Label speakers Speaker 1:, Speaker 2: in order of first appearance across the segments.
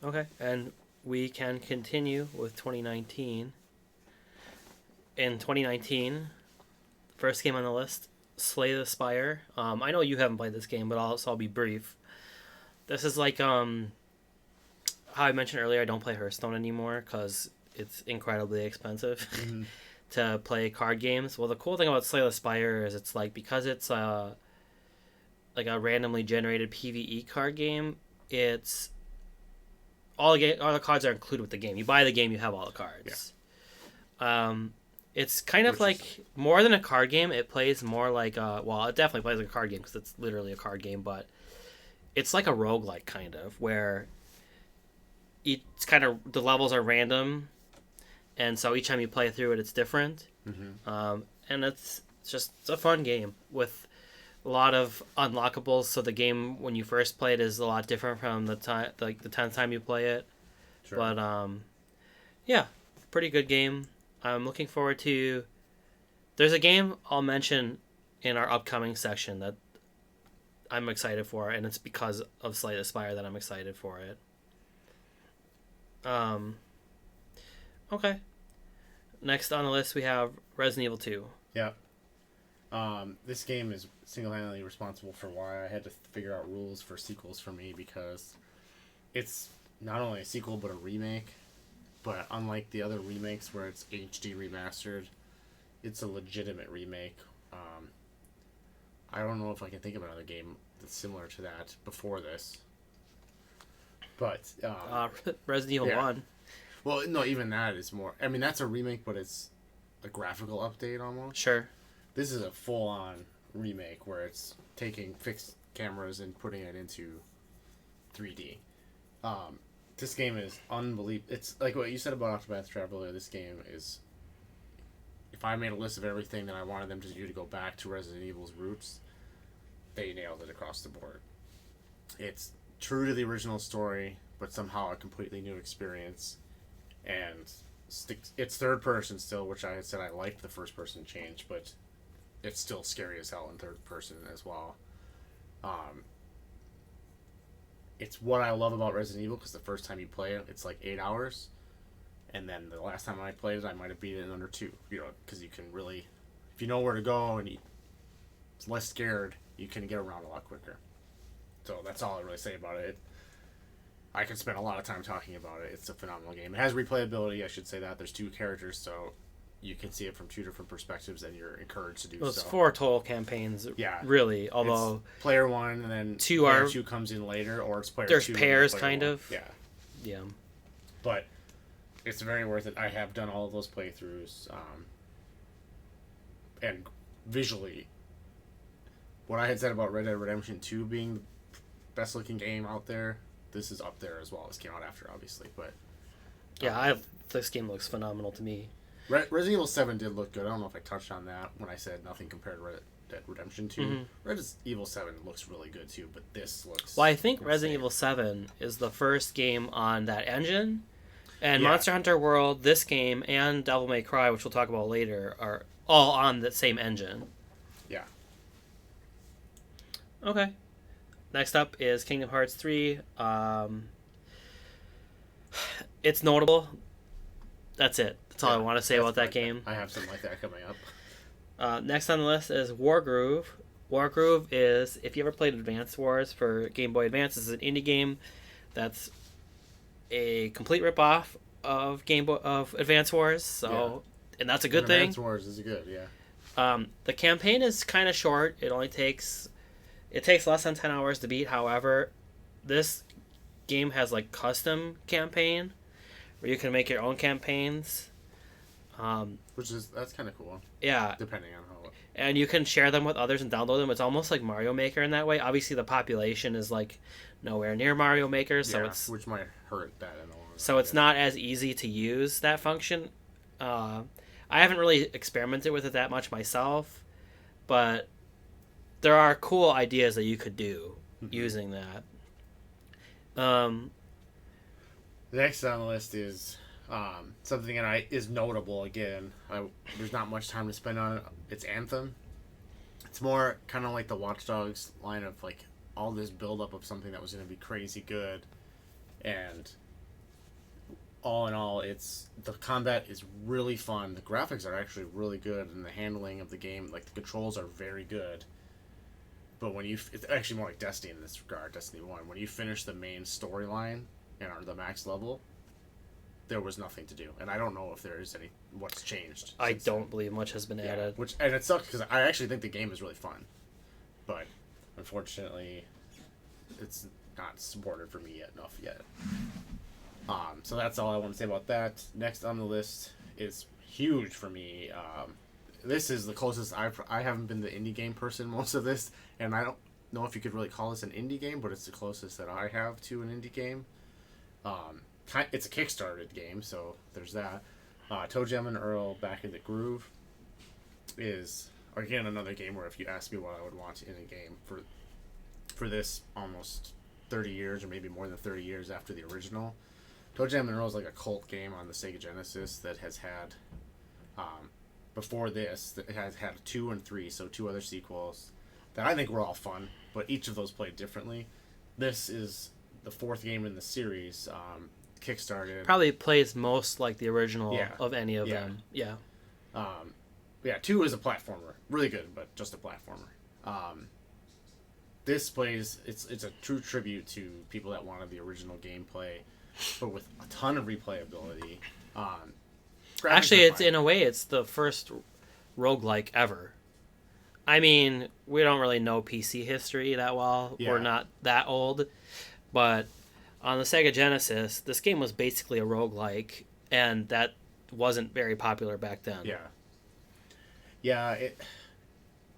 Speaker 1: Okay, and we can continue with 2019. In 2019, first game on the list, Slay the Spire. I know you haven't played this game, but I'll be brief. This is like how I mentioned earlier. I don't play Hearthstone anymore because it's incredibly expensive
Speaker 2: Mm-hmm.
Speaker 1: to play card games. Well, the cool thing about Slay the Spire is it's like because it's like a randomly generated PVE card game. It's all the cards are included with the game. You buy the game, you have all the cards. Um, it's kind of
Speaker 2: Which is
Speaker 1: like more than a card game. It plays more like well, it definitely plays like a card game because it's literally a card game, but it's like a roguelike kind of where it's kind of the levels are random, and so each time you play through it, it's different.
Speaker 2: mm-hmm.
Speaker 1: And it's a fun game with a lot of unlockables. So the game when you first play it is a lot different from the 10th time you play it.
Speaker 2: Sure.
Speaker 1: But yeah, pretty good game. I'm looking forward to. There's a game I'll mention in our upcoming section that I'm excited for, and it's because of Slay the Spire that I'm excited for it. Okay. Next on the list we have Resident Evil 2.
Speaker 2: Yeah. This game is single-handedly responsible for why I had to figure out rules for sequels for me, because it's not only a sequel but a remake. But unlike the other remakes where it's HD remastered, it's a legitimate remake. I don't know if I can think of another game that's similar to that before this. But
Speaker 1: Resident Evil
Speaker 2: yeah.
Speaker 1: 1.
Speaker 2: Well, no, even that is more. I mean, that's a remake, but it's a graphical update almost.
Speaker 1: Sure.
Speaker 2: This is a full-on remake where it's taking fixed cameras and putting it into 3D. This game is unbelievable. It's like what you said about Octopath Traveler. This game is. If I made a list of everything that I wanted them to do to go back to Resident Evil's roots, they nailed it across the board. It's true to the original story, but somehow a completely new experience. And it's third person still, which I had said I liked the first person change, but it's still scary as hell in third person as well. It's what I love about Resident Evil, because the first time you play it, it's like 8 hours, and then the last time I played it, I might have beat it in under 2. Because you can really, if you know where to go and it's less scared, you can get around a lot quicker. So that's all I really say about it. I could spend a lot of time talking about it. It's a phenomenal game. It has replayability, I should say that. There's 2 characters, so you can see it from 2 different perspectives, and you're encouraged to do so.
Speaker 1: It's 4 total campaigns. Yeah. Really, although
Speaker 2: it's player 1 and then player 2 comes in later, or it's player 2.
Speaker 1: There's pairs, kind
Speaker 2: 1.
Speaker 1: of.
Speaker 2: Yeah.
Speaker 1: Yeah.
Speaker 2: But it's very worth it. I have done all of those playthroughs, and visually, what I had said about Red Dead Redemption 2 being the best looking game out there, this is up there as well. This came out after, obviously, but
Speaker 1: yeah, this game looks phenomenal to me.
Speaker 2: Resident Evil 7 did look good. I don't know if I touched on that when I said nothing compared to Red Dead Redemption 2. Mm-hmm. Resident Evil 7 looks really good too, but this looks...
Speaker 1: Well, I think insane. Resident Evil 7 is the first game on that engine, and Monster Hunter World, this game, and Devil May Cry, which we'll talk about later, are all on the same engine.
Speaker 2: Yeah.
Speaker 1: Okay. Next up is Kingdom Hearts 3. It's notable. That's it. That's all I want to say about that game.
Speaker 2: I have something like that coming up.
Speaker 1: Next on the list is Wargroove. Wargroove is, if you ever played Advance Wars for Game Boy Advance, this is an indie game that's a complete ripoff of Advance Wars. So, and that's a good thing.
Speaker 2: Advance Wars is good, yeah.
Speaker 1: The campaign is kind of short. It takes less than 10 hours to beat. However, this game has like custom campaign where you can make your own campaigns.
Speaker 2: That's kind of cool.
Speaker 1: Yeah.
Speaker 2: Depending on how.
Speaker 1: And you can share them with others and download them. It's almost like Mario Maker in that way. Obviously, the population is like nowhere near Mario Maker, so
Speaker 2: which might hurt that in the long run.
Speaker 1: So it's not as easy to use that function. I haven't really experimented with it that much myself, but there are cool ideas that you could do using that.
Speaker 2: Next on the list is something that is notable again. There's not much time to spend on it. It's Anthem. It's more kind of like the Watch Dogs line of like all this buildup of something that was going to be crazy good, and all in all, the combat is really fun. The graphics are actually really good, and the handling of the game, like the controls, are very good. But it's actually more like Destiny in this regard, Destiny 1. When you finish the main storyline and are the max level, there was nothing to do. And I don't know if there is what's changed.
Speaker 1: I don't believe much has been added.
Speaker 2: And it sucks because I actually think the game is really fun. But unfortunately, it's not supported for me enough yet. So that's all I want to say about that. Next on the list is huge for me. This is the closest I haven't been the indie game person most of this, and I don't know if you could really call this an indie game, but it's the closest that I have to an indie game. It's a Kickstarted game, so there's that. Toe Jam and Earl Back in the Groove is, again, another game where if you ask me what I would want in a game for this almost 30 years, or maybe more than 30 years after the original, Toe Jam and Earl is like a cult game on the Sega Genesis that has had, before this, it has had 2 and 3, so 2 other sequels that I think were all fun, but each of those played differently. This is the 4th game in the series, Kickstarted.
Speaker 1: Probably plays most like the original of any of them. Yeah.
Speaker 2: 2 is a platformer. Really good, but just a platformer. This plays, it's a true tribute to people that wanted the original gameplay, but with a ton of replayability.
Speaker 1: Actually, in a way, it's the first roguelike ever. I mean, we don't really know PC history that well. Yeah. We're not that old. But on the Sega Genesis, this game was basically a roguelike, and that wasn't very popular back then.
Speaker 2: Yeah,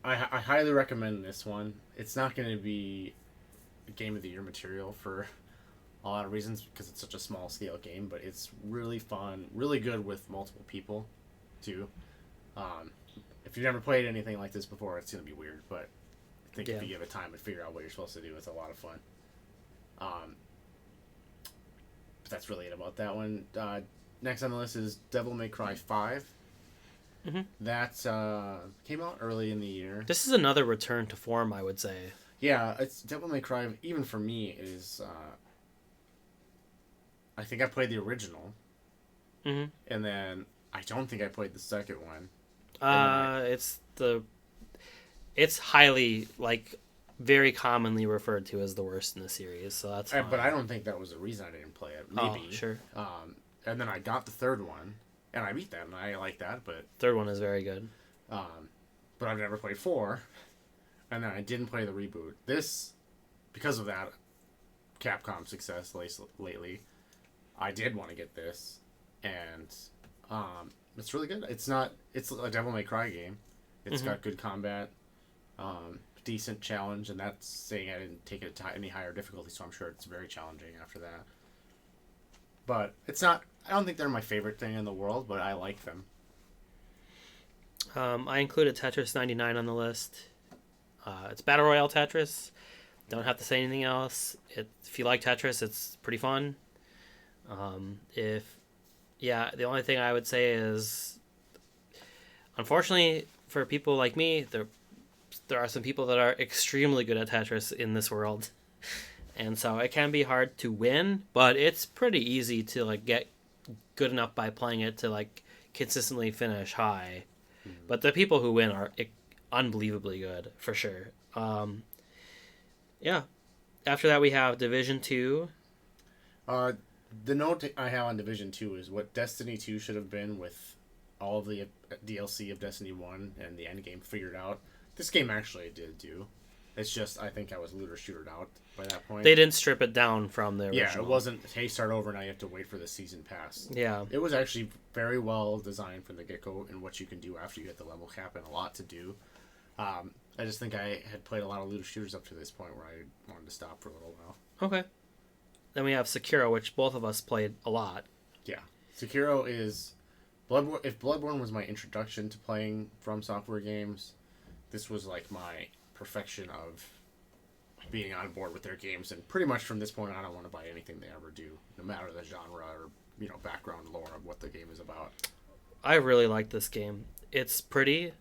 Speaker 2: I highly recommend this one. It's not going to be a Game of the Year material for a lot of reasons because it's such a small scale game, but it's really fun, really good with multiple people too. If you've never played anything like this before, it's going to be weird, but I think if you give it time and figure out what you're supposed to do, it's a lot of fun. But that's really it about that one. Next on the list is Devil May Cry 5.
Speaker 1: Mm-hmm.
Speaker 2: That came out early in the year.
Speaker 1: This is another return to form, I would say.
Speaker 2: Yeah, it's Devil May Cry, even for me, is... I think I played the original.
Speaker 1: Mm-hmm.
Speaker 2: And then I don't think I played the second one.
Speaker 1: It's highly, very commonly referred to as the worst in the series, so that's fine.
Speaker 2: But I don't think that was the reason I didn't play it. Maybe.
Speaker 1: Oh, sure.
Speaker 2: And then I got the third one, and I beat that, and I like that, but...
Speaker 1: Third one is very good.
Speaker 2: But I've never played 4, and then I didn't play the reboot. This, because of that Capcom success lately, I did want to get this, and it's really good. It's a Devil May Cry game. It's got good combat, decent challenge, and that's saying I didn't take it to any higher difficulty, so I'm sure it's very challenging after that. But it's not... I don't think they're my favorite thing in the world, but I like them.
Speaker 1: I included Tetris 99 on the list. It's Battle Royale Tetris. Don't have to say anything else. If you like Tetris, it's pretty fun. The only thing I would say is, unfortunately, for people like me, there are some people that are extremely good at Tetris in this world. And so it can be hard to win, but it's pretty easy to get good enough by playing it to consistently finish high. Mm-hmm. But the people who win are unbelievably good, for sure. After that we have Division 2.
Speaker 2: The note I have on Division 2 is what Destiny 2 should have been with all of the DLC of Destiny 1 and the endgame figured out. This game actually did do. It's just, I think I was looter shootered out by that point.
Speaker 1: They didn't strip it down from the original.
Speaker 2: Yeah, it wasn't, hey, start over, now you have to wait for the season pass.
Speaker 1: Yeah.
Speaker 2: It was actually very well designed from the get-go and what you can do after you hit the level cap, and a lot to do. I just think I had played a lot of looter shooters up to this point where I wanted to stop for a little while.
Speaker 1: Okay. Then we have Sekiro, which both of us played a lot.
Speaker 2: Yeah. Sekiro is... If Bloodborne was my introduction to playing From Software games, this was my perfection of being on board with their games, and pretty much from this point on I want to buy anything they ever do, no matter the genre or background lore of what the game is about.
Speaker 1: I really like this game. It's pretty.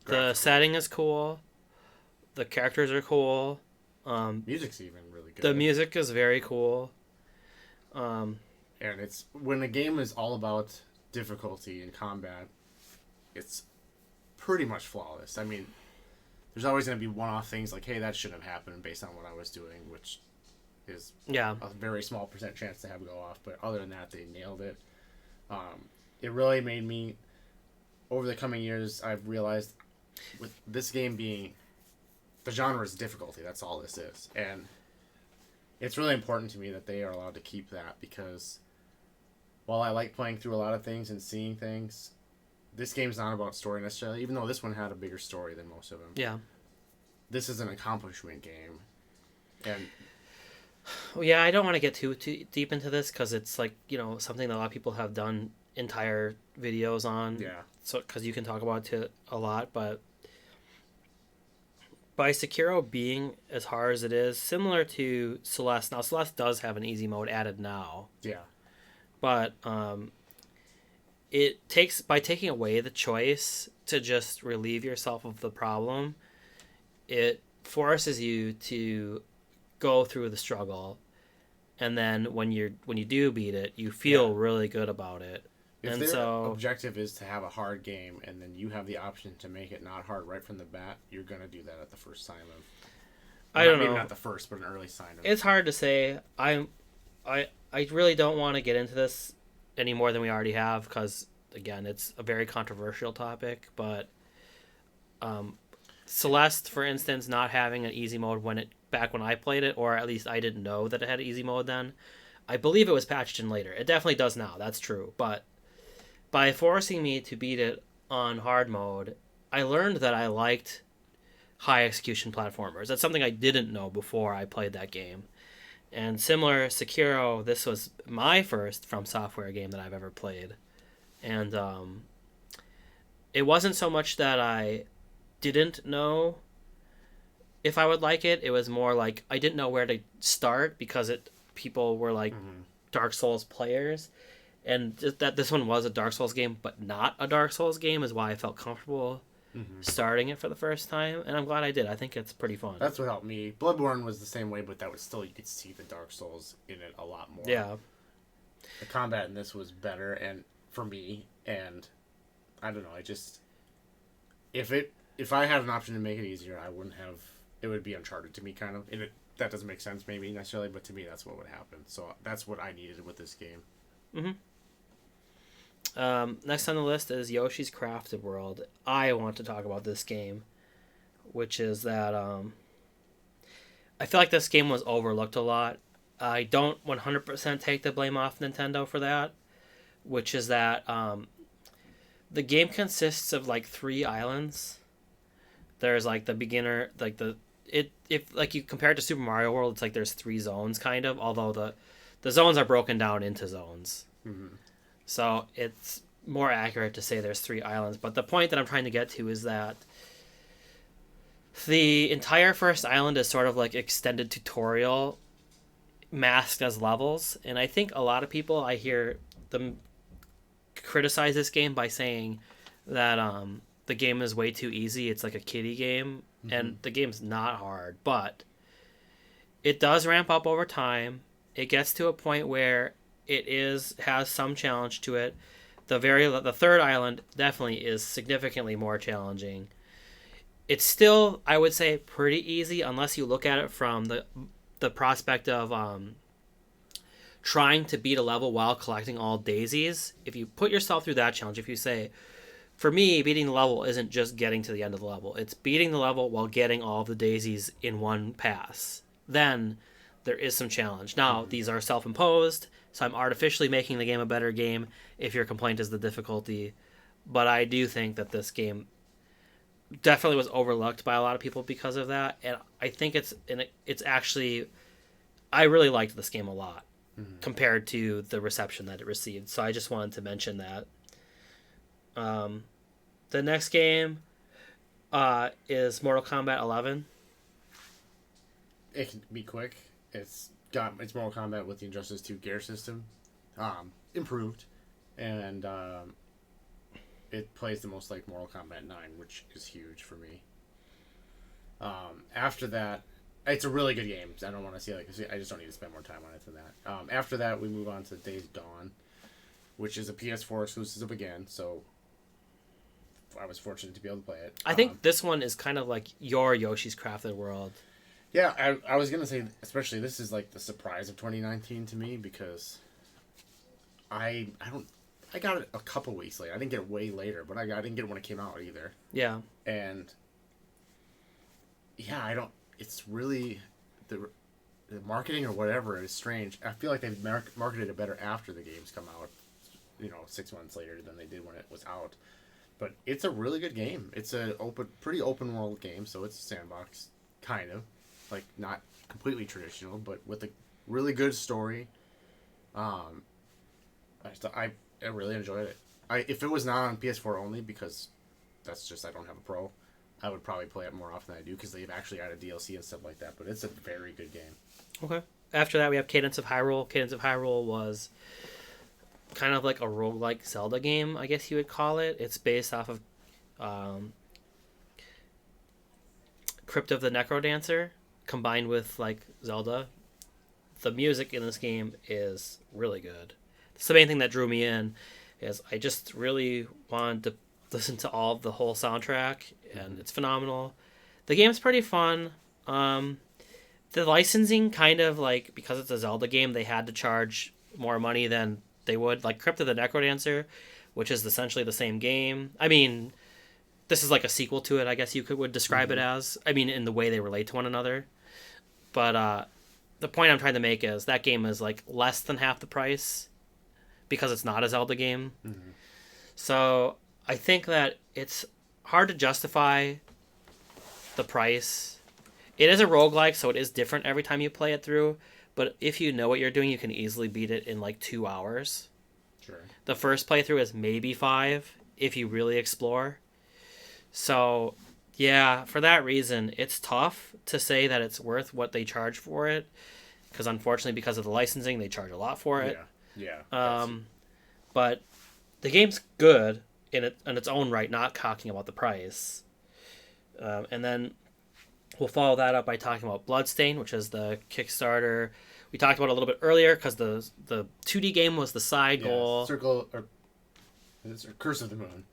Speaker 1: The setting is cool. The characters are cool. Music's
Speaker 2: even really good.
Speaker 1: The music is very cool.
Speaker 2: And it's when a game is all about difficulty and combat, it's pretty much flawless. I mean, there's always going to be one-off things like, hey, that shouldn't have happened based on what I was doing, which is
Speaker 1: Yeah.
Speaker 2: a very small percent chance to have go off. But other than that, they nailed it. It really made me, over the coming years, I've realized with this game being, the genre is difficulty. That's all this is. And it's really important to me that they are allowed to keep that, because while I like playing through a lot of things and seeing things, this game's not about story necessarily, even though this one had a bigger story than most of them.
Speaker 1: Yeah.
Speaker 2: This is an accomplishment game. And
Speaker 1: Well, yeah, I don't want to get too deep into this because it's like, something that a lot of people have done entire videos on.
Speaker 2: yeah,
Speaker 1: So, because you can talk about it a lot, but by Sekiro being as hard as it is, similar to Celeste. Now, Celeste does have an easy mode added now,
Speaker 2: yeah,
Speaker 1: but it takes by taking away the choice to just relieve yourself of the problem, it forces you to go through the struggle, and then when you do beat it, you feel really good about it.
Speaker 2: If
Speaker 1: And
Speaker 2: their
Speaker 1: so
Speaker 2: objective is to have a hard game and then you have the option to make it not hard right from the bat, you're going to do that at the first sign of...
Speaker 1: I don't
Speaker 2: maybe
Speaker 1: know.
Speaker 2: not the first, but an early sign of...
Speaker 1: It's hard to say. I really don't want to get into this any more than we already have because, again, it's a very controversial topic. But Celeste, for instance, not having an easy mode back when I played it, or at least I didn't know that it had easy mode then. I believe it was patched in later. It definitely does now. That's true. But by forcing me to beat it on hard mode, I learned that I liked high execution platformers. That's something I didn't know before I played that game. And similar Sekiro, this was my first From Software game that I've ever played. And it wasn't so much that I didn't know if I would like it. It was more like I didn't know where to start because people were like Dark Souls players. And just that this one was a Dark Souls game, but not a Dark Souls game, is why I felt comfortable starting it for the first time. And I'm glad I did. I think it's pretty fun.
Speaker 2: That's what helped me. Bloodborne was the same way, but that was still, you could see the Dark Souls in it a lot more.
Speaker 1: Yeah.
Speaker 2: The combat in this was better, and for me, and I don't know, I just... If I had an option to make it easier, I wouldn't have... It would be Uncharted to me, kind of. And that doesn't make sense, maybe, necessarily, but to me, that's what would happen. So that's what I needed with this game.
Speaker 1: Mm-hmm. Next on the list is Yoshi's Crafted World. I want to talk about this game, which is that I feel like this game was overlooked a lot. I don't 100% take the blame off Nintendo for that, which is that the game consists of like 3 islands. There's like the beginner, like if like you compare it to Super Mario World, it's like there's 3 zones kind of, although the zones are broken down into zones.
Speaker 2: Mm-hmm.
Speaker 1: So it's more accurate to say there's 3 islands. But the point that I'm trying to get to is that the entire first island is sort of like extended tutorial masked as levels. And I think a lot of people, I hear them criticize this game by saying that the game is way too easy. It's like a kiddie game. Mm-hmm. And the game's not hard. But it does ramp up over time. It gets to a point where it has some challenge to it. The third island definitely is significantly more challenging. It's still, I would say, pretty easy unless you look at it from the prospect of trying to beat a level while collecting all daisies. If you put yourself through that challenge, if you say, for me, beating the level isn't just getting to the end of the level. It's beating the level while getting all of the daisies in one pass. Then there is some challenge. Now, these are self-imposed, so I'm artificially making the game a better game if your complaint is the difficulty. But I do think that this game definitely was overlooked by a lot of people because of that. And I think it's actually... I really liked this game a lot compared to the reception that it received. So I just wanted to mention that. The next game is Mortal Kombat 11.
Speaker 2: It can be quick. It's Mortal Kombat with the Injustice 2 gear system, improved, and it plays the most like Mortal Kombat 9, which is huge for me. After that, it's a really good game. I don't want to see I just don't need to spend more time on it than that. After that, we move on to Days Gone, which is a PS4 exclusive again. So I was fortunate to be able to play it.
Speaker 1: I think this one is kind of like your Yoshi's Crafted World.
Speaker 2: Yeah, I was gonna say, especially this is like the surprise of 2019 to me because I got it a couple weeks later. I didn't get it way later, but I didn't get it when it came out either.
Speaker 1: Yeah.
Speaker 2: And yeah, it's really the marketing or whatever is strange. I feel like they've marketed it better after the games come out, 6 months later than they did when it was out. But it's a really good game. It's a pretty open world game, so it's a sandbox, kind of, like not completely traditional, but with a really good story. I really enjoyed it. If it was not on PS4 only, because that's just I don't have a Pro, I would probably play it more often than I do because they've actually added DLC and stuff like that. But it's a very good game.
Speaker 1: Okay. After that, we have Cadence of Hyrule. Cadence of Hyrule was kind of like a roguelike Zelda game, I guess you would call it. It's based off of Crypt of the Necrodancer combined with like Zelda. The music in this game is really good. It's the main thing that drew me in is I just really wanted to listen to the whole soundtrack, and it's phenomenal. The game's pretty fun. The licensing kind of like, because it's a Zelda game, they had to charge more money than they would like Crypt of the Necrodancer, which is essentially the same game. I mean, this is like a sequel to it, I guess you would describe it as. I mean, in the way they relate to one another. But the point I'm trying to make is that game is like less than half the price because it's not a Zelda game.
Speaker 2: Mm-hmm.
Speaker 1: So I think that it's hard to justify the price. It is a roguelike, so it is different every time you play it through. But if you know what you're doing, you can easily beat it in like 2 hours.
Speaker 2: Sure.
Speaker 1: The first playthrough is maybe 5 if you really explore. So, yeah, for that reason, it's tough to say that it's worth what they charge for it. Because unfortunately, because of the licensing, they charge a lot for it.
Speaker 2: Yeah.
Speaker 1: But the game's good in its own right, not talking about the price. And then we'll follow that up by talking about Bloodstain, which is the Kickstarter we talked about a little bit earlier, because the 2D game was the side goal.
Speaker 2: Curse of the Moon.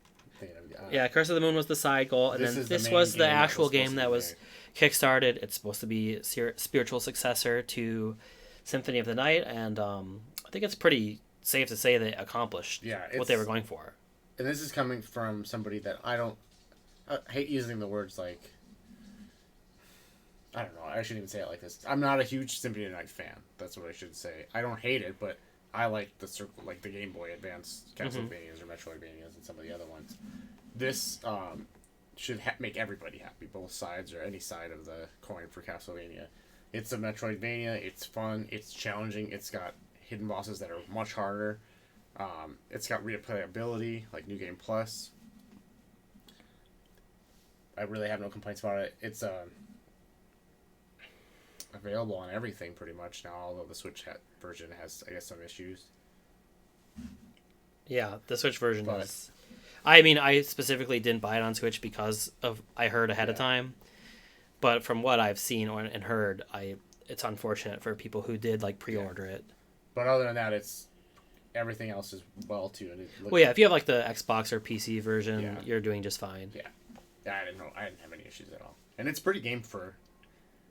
Speaker 1: Yeah, Curse of the Moon was the side goal, and this was the actual game that was kickstarted. It's supposed to be a spiritual successor to Symphony of the Night, and I think it's pretty safe to say they accomplished what they were going for.
Speaker 2: And this is coming from somebody that I hate using the words like, I don't know, I shouldn't even say it like this. I'm not a huge Symphony of the Night fan. That's what I should say. I don't hate it, but I like the Game Boy Advance Castlevanias or Metroidvanias and some of the other ones. This should make everybody happy, both sides or any side of the coin for Castlevania. It's a Metroidvania. It's fun. It's challenging. It's got hidden bosses that are much harder. It's got replayability, like New Game Plus. I really have no complaints about it. It's available on everything pretty much now, although the Switch version has, I guess, some issues.
Speaker 1: Yeah, the Switch version is... I mean, I specifically didn't buy it on Switch because I heard ahead of time. But from what I've seen and heard, it's unfortunate for people who did like pre-order it.
Speaker 2: But other than that, everything else is well too. And
Speaker 1: if you have like the Xbox or PC version, you're doing just fine.
Speaker 2: Yeah, I didn't have any issues at all, and it's pretty game for.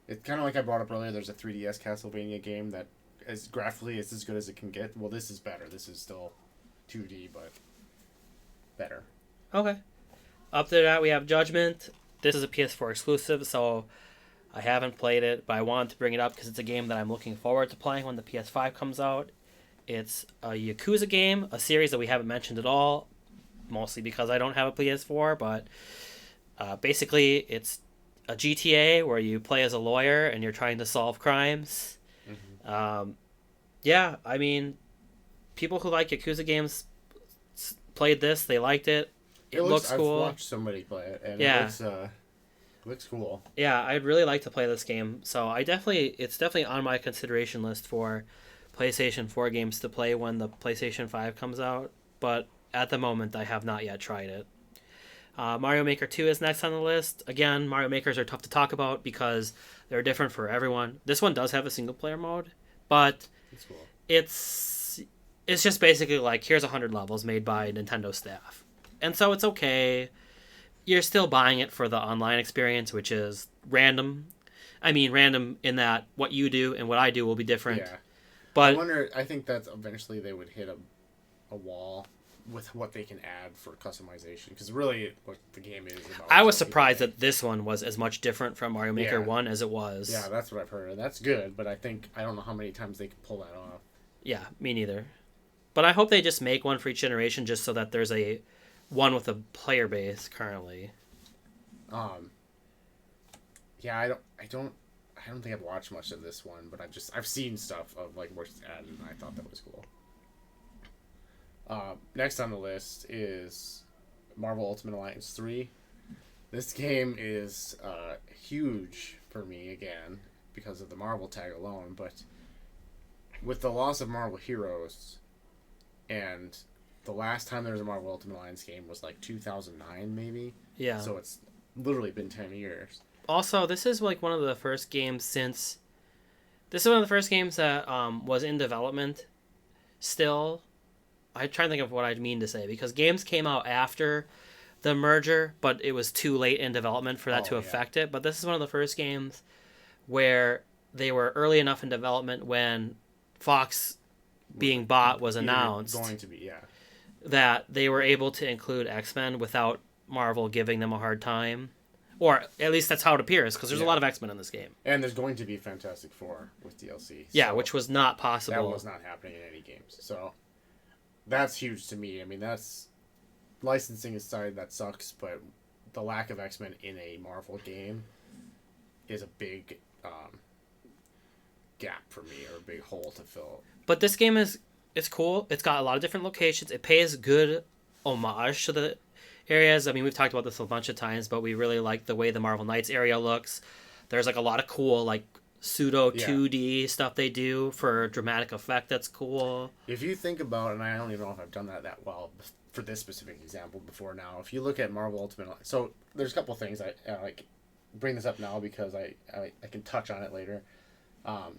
Speaker 2: It's kind of like I brought up earlier. There's a 3DS Castlevania game that is graphically is as good as it can get. Well, this is better. This is still 2D, but better.
Speaker 1: Okay. Up to that, we have Judgment. This is a PS4 exclusive, so I haven't played it, but I wanted to bring it up because it's a game that I'm looking forward to playing when the PS5 comes out. It's a Yakuza game, a series that we haven't mentioned at all, mostly because I don't have a PS4, but basically it's a GTA where you play as a lawyer and you're trying to solve crimes. Mm-hmm. I mean, people who like Yakuza games played this, they liked it. It looks cool.
Speaker 2: I've watched somebody play it, and it looks cool. Yeah,
Speaker 1: I'd really like to play this game, so it's definitely on my consideration list for PlayStation 4 games to play when the PlayStation 5 comes out, but at the moment I have not yet tried it. Mario Maker 2 is next on the list. Again, Mario Makers are tough to talk about because they're different for everyone. This one does have a single player mode, but
Speaker 2: That's cool.
Speaker 1: it's it's just basically like here's 100 levels made by Nintendo staff. And so it's okay. You're still buying it for the online experience, which is random. I mean, random in that what you do and what I do will be different.
Speaker 2: Yeah.
Speaker 1: But
Speaker 2: I think that eventually they would hit a wall with what they can add for customization, because really what the game is about.
Speaker 1: I was surprised that this one was as much different from Mario Maker
Speaker 2: Yeah.
Speaker 1: 1 as it was.
Speaker 2: Yeah, that's what I've heard. And that's good, but I don't know how many times they can pull that off.
Speaker 1: Yeah, me neither. But I hope they just make one for each generation just so that there's a one with a player base currently.
Speaker 2: Yeah, I don't think I've watched much of this one, but I've seen stuff of like where it's added, and I thought that was cool. Next on the list is Marvel Ultimate Alliance 3. This game is huge for me again because of the Marvel tag alone, but with the loss of Marvel Heroes, and the last time there was a Marvel Ultimate Alliance game was like 2009 maybe.
Speaker 1: Yeah.
Speaker 2: So it's literally been 10 years.
Speaker 1: Also, this is like one of the first games since. This is one of the first games that was in development still. I try to think of what I mean to say, because games came out after the merger, but it was too late in development for that to affect it. But this is one of the first games where they were early enough in development when Fox being bought was announced.
Speaker 2: Going to be, yeah.
Speaker 1: That they were able to include X-Men without Marvel giving them a hard time. Or at least that's how it appears, because there's a lot of X-Men in this game.
Speaker 2: And there's going to be Fantastic Four with DLC.
Speaker 1: Yeah, which was not possible.
Speaker 2: That was not happening in any games. So that's huge to me. I mean, that's licensing aside, that sucks, but the lack of X-Men in a Marvel game is a big gap for me, or a big hole to fill.
Speaker 1: But this game it's cool. It's got a lot of different locations. It pays good homage to the areas. I mean, we've talked about this a bunch of times, but we really like the way the Marvel Knights area looks. There's like a lot of cool like pseudo 2D stuff they do for dramatic effect. That's cool.
Speaker 2: If you think about, and I don't even know if I've done that well for this specific example before now. If you look at Marvel Ultimate, so there's a couple things I like bring this up now because I can touch on it later.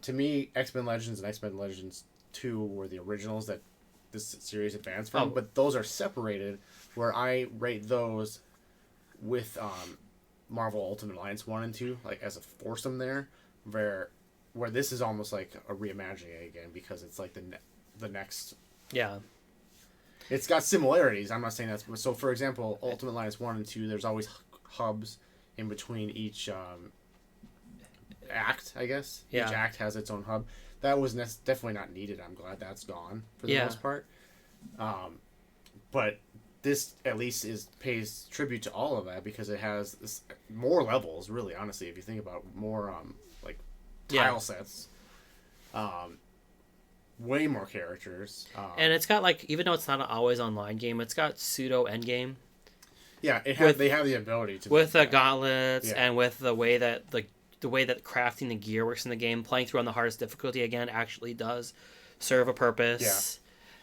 Speaker 2: To me, X-Men Legends and X-Men Legends 2 were the originals that this series advanced from, but those are separated, where I rate those with Marvel Ultimate Alliance 1 and 2, like as a foursome there, where this is almost like a reimagining again, because it's like the next...
Speaker 1: Yeah.
Speaker 2: It's got similarities. I'm not saying that's... So, for example, Ultimate Alliance 1 and 2, there's always hubs in between each act, I guess.
Speaker 1: Yeah.
Speaker 2: Each act has its own hub. That was definitely not needed. I'm glad that's gone for the most part. But this at least pays tribute to all of that, because it has more levels, really, honestly, if you think about more like tile sets. Way more characters.
Speaker 1: And it's got like, even though it's not an always online game, it's got pseudo endgame.
Speaker 2: Yeah, they have the ability to
Speaker 1: with the gauntlets and with the way that the way that crafting the gear works in the game. Playing through on the hardest difficulty again actually does serve a purpose.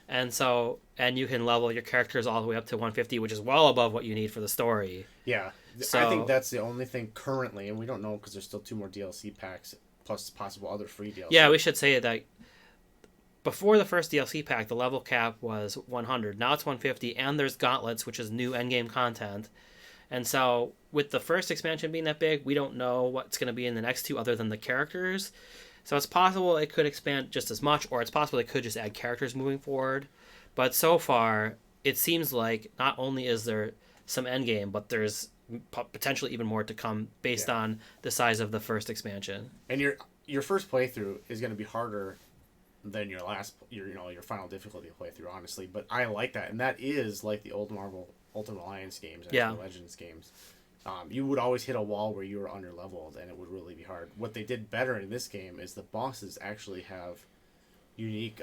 Speaker 1: And so, and you can level your characters all the way up to 150, which is well above what you need for the story.
Speaker 2: Yeah, so, I think that's the only thing currently, and we don't know because there's still 2 more DLC packs plus possible other free DLC.
Speaker 1: Yeah, we should say that before the first DLC pack, the level cap was 100. Now it's 150, and there's gauntlets, which is new endgame content. And so, with the first expansion being that big, we don't know what's going to be in the next 2 other than the characters. So it's possible it could expand just as much, or it's possible it could just add characters moving forward. But so far, it seems like not only is there some endgame, but there's potentially even more to come based on the size of the first expansion.
Speaker 2: And your first playthrough is going to be harder than your final difficulty playthrough, honestly. But I like that, and that is like the old Marvel Ultimate Alliance games and the Legends games. You would always hit a wall where you were under leveled, and it would really be hard. What they did better in this game is the bosses actually have unique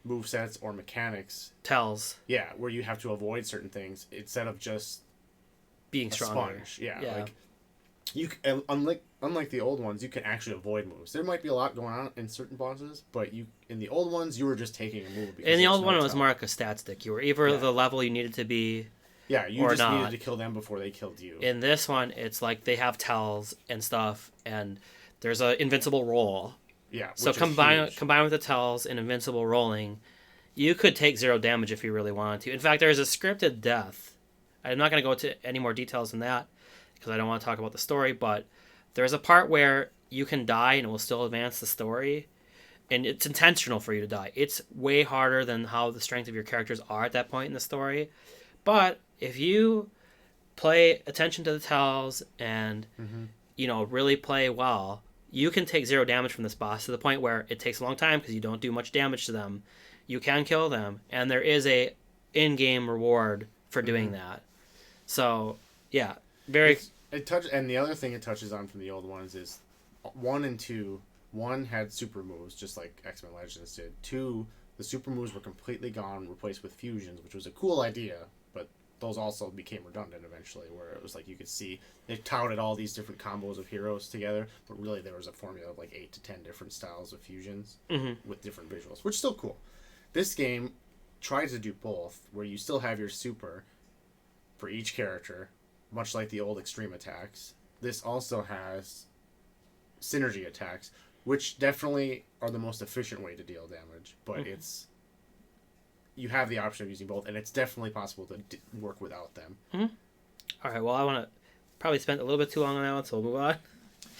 Speaker 2: move sets or mechanics.
Speaker 1: Tells.
Speaker 2: Yeah, where you have to avoid certain things instead of just
Speaker 1: being stronger.
Speaker 2: Sponge. Yeah. Like unlike the old ones, you can actually avoid moves. There might be a lot going on in certain bosses, but in the old ones, you were just taking a move.
Speaker 1: In the old one, it was more like a stat stick. You were either the level you needed to be
Speaker 2: Yeah, you
Speaker 1: or
Speaker 2: just needed
Speaker 1: not.
Speaker 2: to kill them before they killed you.
Speaker 1: In this one, it's like they have tells and stuff, and there's a invincible roll.
Speaker 2: Yeah,
Speaker 1: So
Speaker 2: which is huge.
Speaker 1: combine with the tells and invincible rolling, you could take 0 damage if you really wanted to. In fact, there is a scripted death. I'm not going to go into any more details than that because I don't want to talk about the story, but there's a part where you can die and it will still advance the story, and it's intentional for you to die. It's way harder than how the strength of your characters are at that point in the story. But if you play attention to the tells and
Speaker 2: Mm-hmm.
Speaker 1: really play well, you can take 0 damage from this boss to the point where it takes a long time because you don't do much damage to them. You can kill them, and there is a in-game reward for doing that. So, yeah, very.
Speaker 2: And the other thing it touches on from the old ones is 1 and 2. 1 had super moves, just like X-Men Legends did. 2, the super moves were completely gone, replaced with fusions, which was a cool idea, but those also became redundant eventually, where it was like you could see they touted all these different combos of heroes together, but really there was a formula of like 8 to 10 different styles of fusions with different visuals, which is still cool. This game tries to do both, where you still have your super for each character, much like the old extreme attacks. This also has synergy attacks, which definitely are the most efficient way to deal damage, but you have the option of using both, and it's definitely possible to work without them.
Speaker 1: All right, well, I want to probably spend a little bit too long on that one, so we'll move on.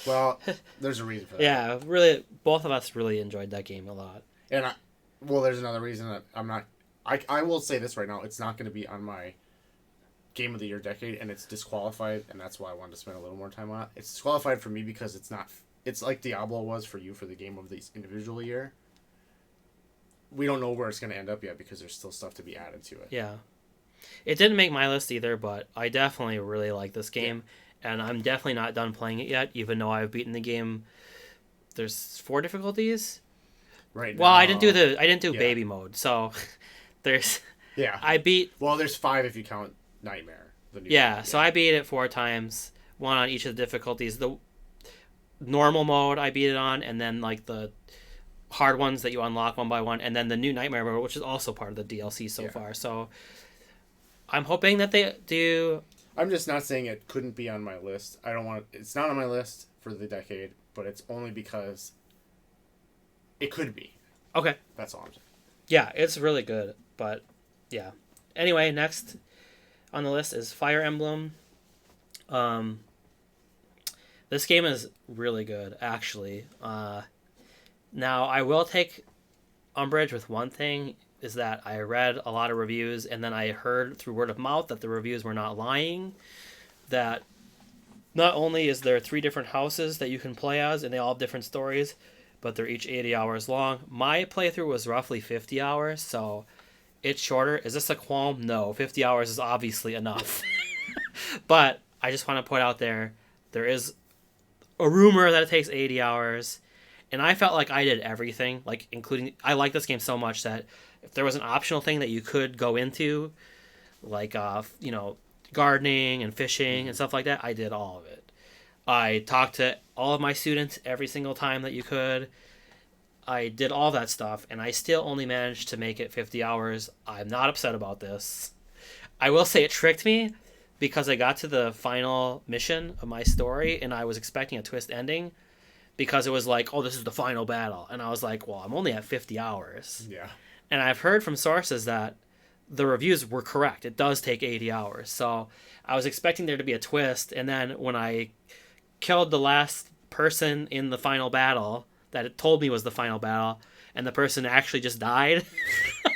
Speaker 2: Well, there's a reason for that.
Speaker 1: Yeah, really, both of us really enjoyed that game a lot.
Speaker 2: And there's another reason that I'm not. I will say this right now: it's not going to be on my Game of the Year decade, and it's disqualified, and that's why I wanted to spend a little more time on it. It's disqualified for me because it's not. It's like Diablo was for you for the Game of the individual year. We don't know where it's going to end up yet because there's still stuff to be added to it.
Speaker 1: Yeah. It didn't make my list either, but I definitely really like this game, and I'm definitely not done playing it yet, even though I've beaten the game. There's 4 difficulties.
Speaker 2: Right.
Speaker 1: Well,
Speaker 2: now,
Speaker 1: I didn't do baby mode, so there's.
Speaker 2: Yeah.
Speaker 1: I beat.
Speaker 2: Well, there's 5 if you count Nightmare. The new
Speaker 1: Yeah, so I beat it 4 times, 1 on each of the difficulties. The normal mode I beat it on, and then like the hard ones that you unlock one by one, and then the new Nightmare mode, which is also part of the DLC so far. So I'm hoping that they do.
Speaker 2: I'm just not saying it couldn't be on my list. I don't want. It's not on my list for the decade, but it's only because it could be.
Speaker 1: Okay.
Speaker 2: That's all I'm saying.
Speaker 1: Yeah, it's really good, but yeah. Anyway, next on the list is Fire Emblem. This game is really good, actually. Now, I will take umbrage with one thing, is that I read a lot of reviews, and then I heard through word of mouth that the reviews were not lying, that not only is there 3 different houses that you can play as, and they all have different stories, but they're each 80 hours long. My playthrough was roughly 50 hours, so it's shorter. Is this a qualm? No, 50 hours is obviously enough. But I just want to put out there is a rumor that it takes 80 hours, and I felt like I did everything, like including, I like this game so much that if there was an optional thing that you could go into, like gardening and fishing and stuff like that, I did all of it. I talked to all of my students every single time that you could. I did all that stuff, and I still only managed to make it 50 hours. I'm not upset about this. I will say it tricked me, because I got to the final mission of my story, and I was expecting a twist ending, because it was like, oh, this is the final battle. And I was like, well, I'm only at 50 hours.
Speaker 2: Yeah.
Speaker 1: And I've heard from sources that the reviews were correct. It does take 80 hours. So I was expecting there to be a twist, and then when I killed the last person in the final battle that it told me was the final battle, and the person actually just died,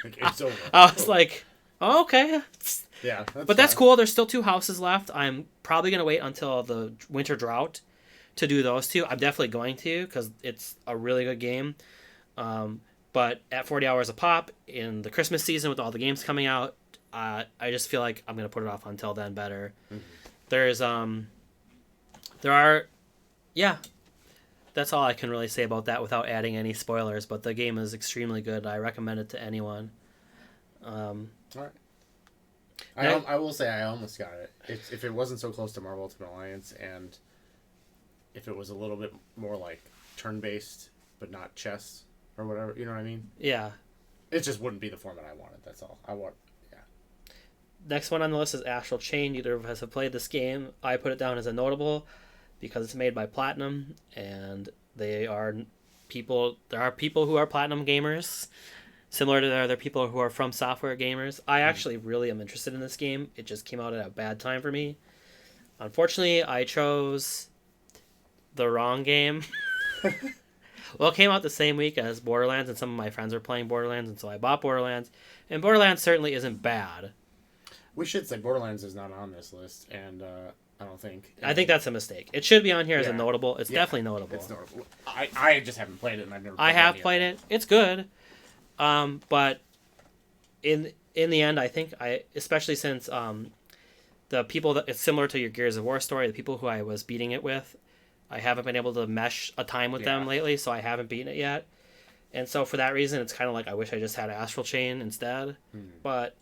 Speaker 2: It's over.
Speaker 1: I was like, oh, okay.
Speaker 2: Yeah,
Speaker 1: That's cool. There's still 2 houses left. I'm probably going to wait until the winter drought to do those 2. I'm definitely going to, because it's a really good game. But at 40 hours a pop in the Christmas season with all the games coming out, I just feel like I'm going to put it off until then better. Mm-hmm. That's all I can really say about that without adding any spoilers, but the game is extremely good. I recommend it to anyone.
Speaker 2: All right. I will say I almost got it. If it wasn't so close to Marvel Ultimate Alliance, and if it was a little bit more like turn-based, but not chess or whatever, you know what I mean?
Speaker 1: Yeah.
Speaker 2: It just wouldn't be the format I wanted, that's all.
Speaker 1: Next one on the list is Astral Chain. Neither of us have played this game. I put it down as a notable because it's made by Platinum, and they are people. There are people who are Platinum gamers, similar to the other people who are From Software gamers. I actually really am interested in this game. It just came out at a bad time for me. Unfortunately, I chose the wrong game. Well, it came out the same week as Borderlands, and some of my friends were playing Borderlands, and so I bought Borderlands. And Borderlands certainly isn't bad.
Speaker 2: We should say Borderlands is not on this list, and I don't think.
Speaker 1: I think that's a mistake. It should be on here as a notable. It's definitely notable.
Speaker 2: It's notable. I just haven't played it, and I've never.
Speaker 1: I have played it. It's good, but in the end, I think especially since the people that it's similar to your Gears of War story, the people who I was beating it with, I haven't been able to mesh a time with them lately, so I haven't beaten it yet. And so for that reason, it's kind of like I wish I just had Astral Chain instead. But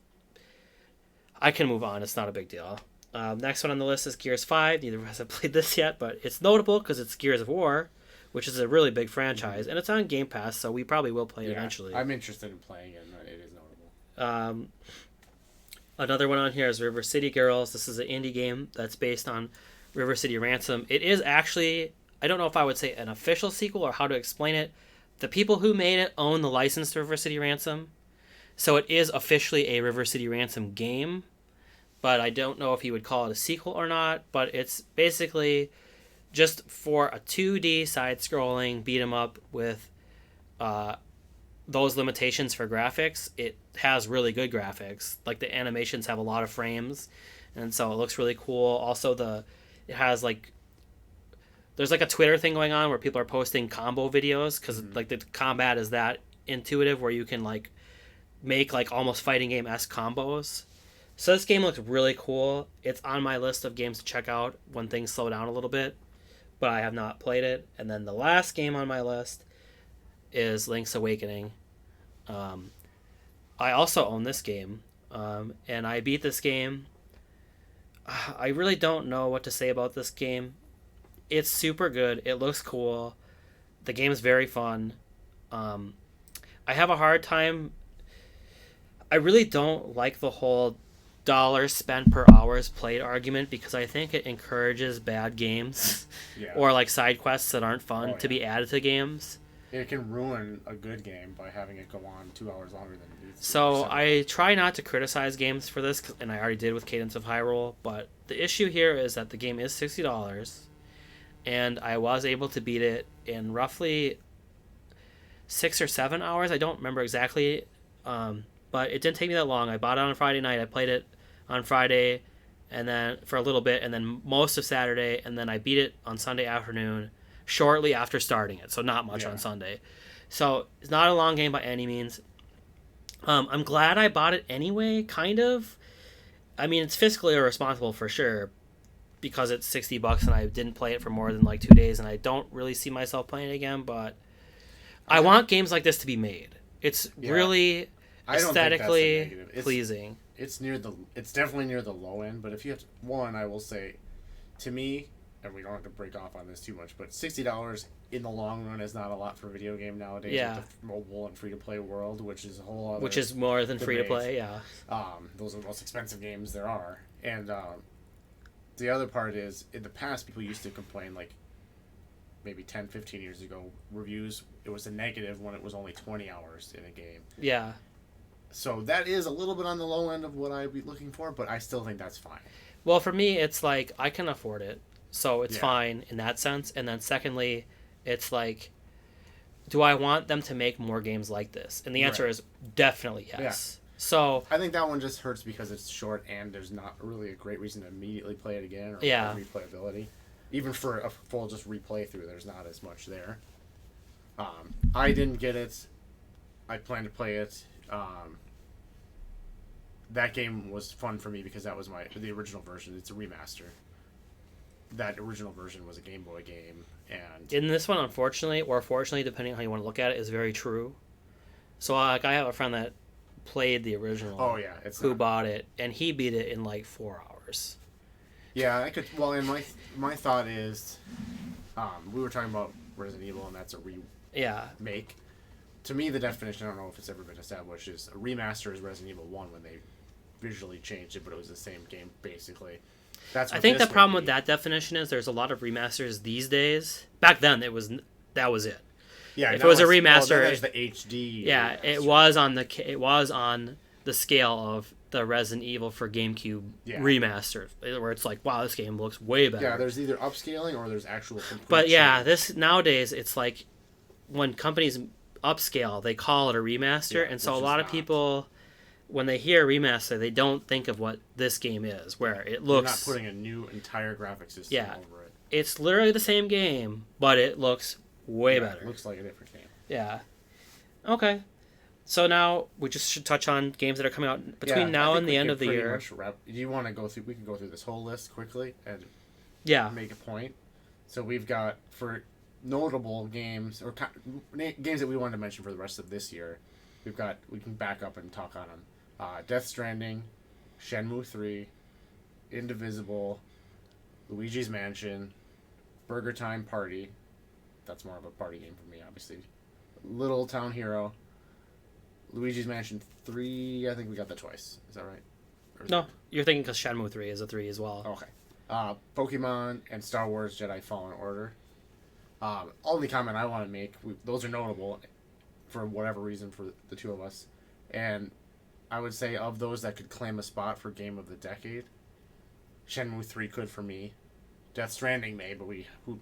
Speaker 1: I can move on. It's not a big deal. Next one on the list is Gears 5. Neither of us have played this yet, but it's notable because it's Gears of War, which is a really big franchise, and it's on Game Pass, so we probably will play it eventually.
Speaker 2: I'm interested in playing it, and it is notable.
Speaker 1: Another one on here is River City Girls. This is an indie game that's based on River City Ransom. It is actually, I don't know if I would say an official sequel or how to explain it. The people who made it own the license to River City Ransom. So it is officially a River City Ransom game. But I don't know if you would call it a sequel or not. But it's basically just for a 2D side-scrolling beat-em-up with those limitations for graphics. It has really good graphics. Like the animations have a lot of frames. And so it looks really cool. Also it has like there's like a Twitter thing going on where people are posting combo videos because like the combat is that intuitive where you can like make like almost fighting game-esque combos. So this game looks really cool. It's on my list of games to check out when things slow down a little bit, but I have not played it. And then the last game on my list is Link's Awakening. I also own this game, and I beat this game. I really don't know what to say about this game. It's super good. It looks cool. The game's very fun. I have a hard time. I really don't like the whole dollars spent per hours played argument because I think it encourages bad games or like side quests that aren't fun to be added to games.
Speaker 2: It can ruin a good game by having it go on 2 hours longer than it needs to.
Speaker 1: So I try not to criticize games for this, and I already did with Cadence of Hyrule, but the issue here is that the game is $60, and I was able to beat it in roughly 6 or 7 hours. I don't remember exactly, but it didn't take me that long. I bought it on Friday night. I played it on Friday, and then for a little bit, and then most of Saturday, and then I beat it on Sunday afternoon, shortly after starting it, so not much on Sunday. So it's not a long game by any means. I'm glad I bought it anyway, kind of. I mean, it's fiscally irresponsible for sure, because it's $60 and I didn't play it for more than like 2 days, and I don't really see myself playing it again, but I want games like this to be made. It's really aesthetically pleasing.
Speaker 2: It's definitely near the low end, but if you have to, one, I will say, to me, and we don't have to break off on this too much, but $60 in the long run is not a lot for a video game nowadays with the mobile and free-to-play world, which is a whole other
Speaker 1: which is more than free-to-play,
Speaker 2: those are the most expensive games there are. And the other part is, in the past, people used to complain, like, maybe 10, 15 years ago, reviews, it was a negative when it was only 20 hours in a game.
Speaker 1: Yeah.
Speaker 2: So that is a little bit on the low end of what I'd be looking for, but I still think that's fine.
Speaker 1: Well, for me, it's like, I can afford it. So it's fine in that sense. And then secondly, it's like, do I want them to make more games like this? And the answer is definitely yes. Yeah. So
Speaker 2: I think that one just hurts because it's short and there's not really a great reason to immediately play it again or replayability. Even for a full just replay through, there's not as much there. I didn't get it. I plan to play it. That game was fun for me because that was the original version. It's a remaster. That original version was a Game Boy game, and
Speaker 1: in this one, unfortunately, or fortunately, depending on how you want to look at it, is very true. So, like, I have a friend that played the original.
Speaker 2: Oh yeah,
Speaker 1: bought it, and he beat it in like 4 hours.
Speaker 2: Yeah, I could. Well, and my thought is, we were talking about Resident Evil, and that's a remake. To me, the definition, I don't know if it's ever been established, is a remaster is Resident Evil 1 when they visually changed it, but it was the same game basically. That's
Speaker 1: I
Speaker 2: what
Speaker 1: think
Speaker 2: this
Speaker 1: the problem
Speaker 2: would
Speaker 1: with
Speaker 2: be.
Speaker 1: that definition is there's a lot of remasters these days. Back then, that was it.
Speaker 2: Yeah,
Speaker 1: If it
Speaker 2: now
Speaker 1: was a
Speaker 2: it's- well,
Speaker 1: remaster,
Speaker 2: then there's the HD.
Speaker 1: yeah,
Speaker 2: remaster.
Speaker 1: it was on the scale of the Resident Evil for GameCube
Speaker 2: Yeah.
Speaker 1: remaster, where it's like, wow, this game looks way better.
Speaker 2: Yeah, there's either upscaling or there's actual complete
Speaker 1: But yeah,
Speaker 2: change.
Speaker 1: this nowadays it's like when companies upscale, they call it a remaster,
Speaker 2: Yeah,
Speaker 1: and so a
Speaker 2: which
Speaker 1: lot
Speaker 2: is
Speaker 1: of
Speaker 2: not.
Speaker 1: people, when they hear remaster, they don't think of what this game is, where it
Speaker 2: You're
Speaker 1: looks.
Speaker 2: not putting a new entire graphic system
Speaker 1: Yeah.
Speaker 2: over it.
Speaker 1: It's literally the same game, but it looks way
Speaker 2: Yeah,
Speaker 1: better.
Speaker 2: It looks like a different game.
Speaker 1: Yeah. Okay. So now we just should touch on games that are coming out between
Speaker 2: Yeah,
Speaker 1: now
Speaker 2: I think
Speaker 1: and
Speaker 2: we
Speaker 1: the end
Speaker 2: could
Speaker 1: of the
Speaker 2: pretty
Speaker 1: year.
Speaker 2: much do you want to go through? We can go through this whole list quickly and
Speaker 1: Yeah.
Speaker 2: make a point. So we've got for notable games or games that we wanted to mention for the rest of this year. We can back up and talk on them. Death Stranding, Shenmue 3, Indivisible, Luigi's Mansion, Burger Time Party. That's more of a party game for me, obviously. Little Town Hero, Luigi's Mansion 3. I think we got that twice. Is that right? Or is
Speaker 1: No, you're thinking because Shenmue 3 is a 3 as well.
Speaker 2: Okay. Pokemon and Star Wars Jedi Fallen Order. Only comment I want to make, those are notable for whatever reason for the two of us. And I would say of those that could claim a spot for Game of the Decade, Shenmue 3 could for me. Death Stranding may, but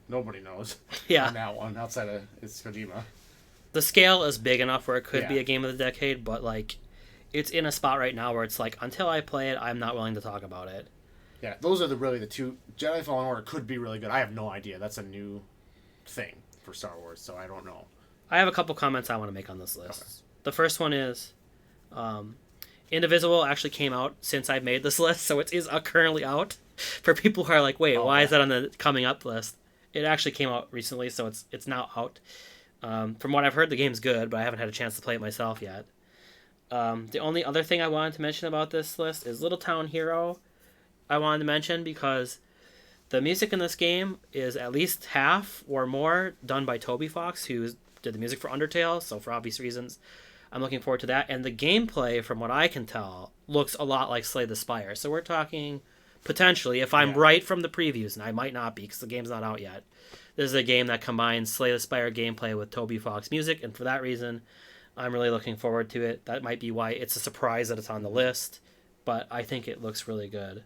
Speaker 2: nobody knows
Speaker 1: Yeah.
Speaker 2: on that one outside of it's Kojima.
Speaker 1: The scale is big enough where it could be
Speaker 2: Yeah.
Speaker 1: a game of the decade, but like it's in a spot right now where it's like until I play it, I'm not willing to talk about it.
Speaker 2: Yeah, those are really the two. Jedi Fallen Order could be really good. I have no idea. That's a new thing for Star Wars, so I don't know.
Speaker 1: I have a couple comments I want to make on this list.
Speaker 2: Okay.
Speaker 1: The first one is Indivisible actually came out since I made this list, so it is currently out. For people who are like, wait, why is that on the coming up list? It actually came out recently, so it's now out. From what I've heard, the game's good, but I haven't had a chance to play it myself yet. The only other thing I wanted to mention about this list is Little Town Hero. I wanted to mention because the music in this game is at least half or more done by Toby Fox, who did the music for Undertale, so for obvious reasons, I'm looking forward to that. And the gameplay, from what I can tell, looks a lot like Slay the Spire. So we're talking, potentially, if I'm right from the previews, and I might not be because the game's not out yet, this is a game that combines Slay the Spire gameplay with Toby Fox music, and for that reason, I'm really looking forward to it. That might be why it's a surprise that it's on the list, but I think it looks really good.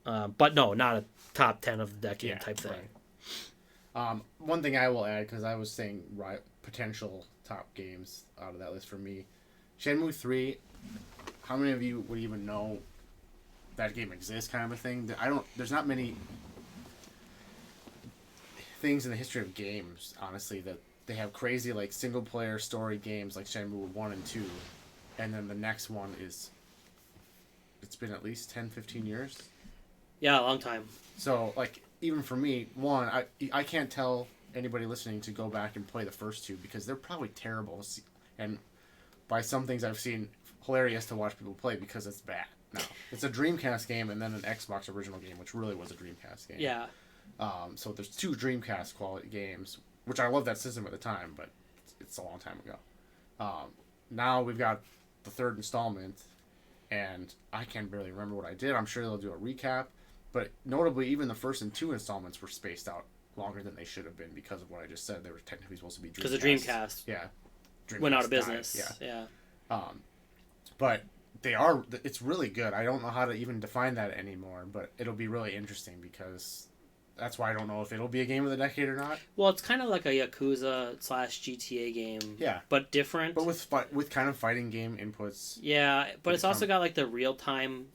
Speaker 1: But no, not a top 10 of the decade type thing.
Speaker 2: Right. One thing I will add, because I was saying potential top games out of that list for me, Shenmue 3, how many of you would even know that game exists, kind of a thing? There's not many things in the history of games, honestly, that they have crazy, like, single-player story games like Shenmue 1 and 2, and then the next one is, it's been at least 10, 15 years?
Speaker 1: Yeah, a long time.
Speaker 2: So, like, even for me, I can't tell anybody listening to go back and play the first two because they're probably terrible. And by some things I've seen, hilarious to watch people play because it's bad. No, it's a Dreamcast game and then an Xbox original game, which really was a Dreamcast game.
Speaker 1: Yeah.
Speaker 2: So there's two Dreamcast quality games, which I love that system at the time, but it's a long time ago. Now we've got the third installment, and I can barely remember what I did. I'm sure they'll do a recap. But notably, even the first and two installments were spaced out longer than they should have been because of what I just said. They were technically supposed to be Dreamcast.
Speaker 1: Because the Dreamcast went out of business. Yeah.
Speaker 2: But it's really good. I don't know how to even define that anymore, but it'll be really interesting because that's why I don't know if it'll be a game of the decade or not.
Speaker 1: Well, it's kind of like a Yakuza / GTA game.
Speaker 2: Yeah.
Speaker 1: But different.
Speaker 2: But with kind of fighting game inputs.
Speaker 1: Yeah, but it's also got like the real-time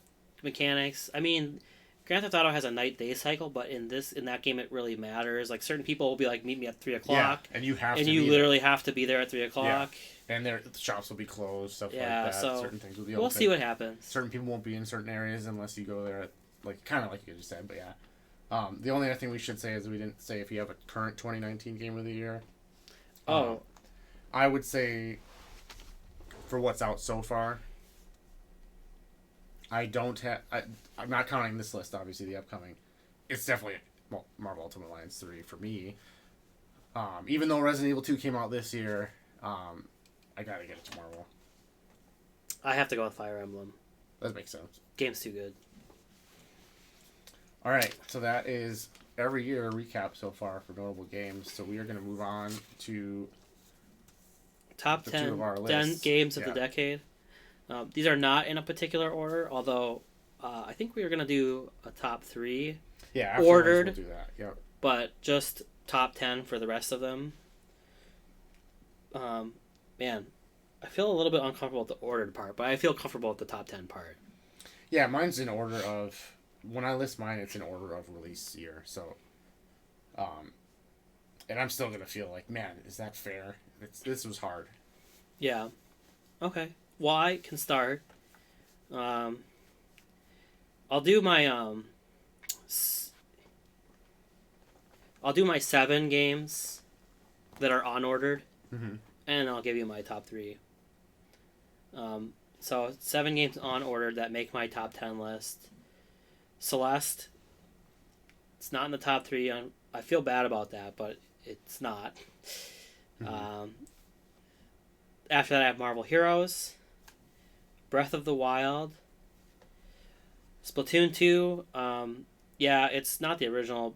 Speaker 1: mechanics. I mean, Grand Theft Auto has a night-day cycle, but in that game it really matters. Like certain people will be like, meet me at 3 o'clock.
Speaker 2: Yeah, and you have
Speaker 1: and
Speaker 2: to.
Speaker 1: you literally have to be there at 3 o'clock.
Speaker 2: Yeah. And the shops will be closed, stuff like
Speaker 1: Yeah,
Speaker 2: that.
Speaker 1: so
Speaker 2: certain things will be
Speaker 1: we'll
Speaker 2: open.
Speaker 1: see what happens.
Speaker 2: Certain people won't be in certain areas unless you go there at, like, kind of like you just said, but yeah. The only other thing we should say is we didn't say if you have a current 2019 game of the year. I would say for what's out so far, I'm not counting this list, obviously, the upcoming. It's definitely Marvel Ultimate Alliance 3 for me. Even though Resident Evil 2 came out this year, I gotta get it to Marvel.
Speaker 1: I have to go with Fire Emblem.
Speaker 2: That makes sense.
Speaker 1: Game's too good.
Speaker 2: All right, so that is every year recap so far for notable games. So we are going to move on to
Speaker 1: Top
Speaker 2: the
Speaker 1: 10,
Speaker 2: two of our
Speaker 1: 10
Speaker 2: lists.
Speaker 1: games of the decade. These are not in a particular order, although I think we are going to do a top 3.
Speaker 2: Yeah, afterwards
Speaker 1: ordered,
Speaker 2: we'll do that. Yep.
Speaker 1: But just top 10 for the rest of them. Man, I feel a little bit uncomfortable with the ordered part, but I feel comfortable with the top 10 part.
Speaker 2: Yeah, mine's in order of... When I list mine, it's in order of release year. So, and I'm still going to feel like, man, is that fair? This was hard.
Speaker 1: Yeah. Okay. Well, I can start. I'll do my I'll do my 7 games that are unordered, and I'll give you my top 3. So 7 games unordered that make my top 10 list. Celeste. It's not in the top 3. I feel bad about that, but it's not. After that, I have Marvel Heroes, Breath of the Wild, Splatoon 2. Yeah, it's not the original.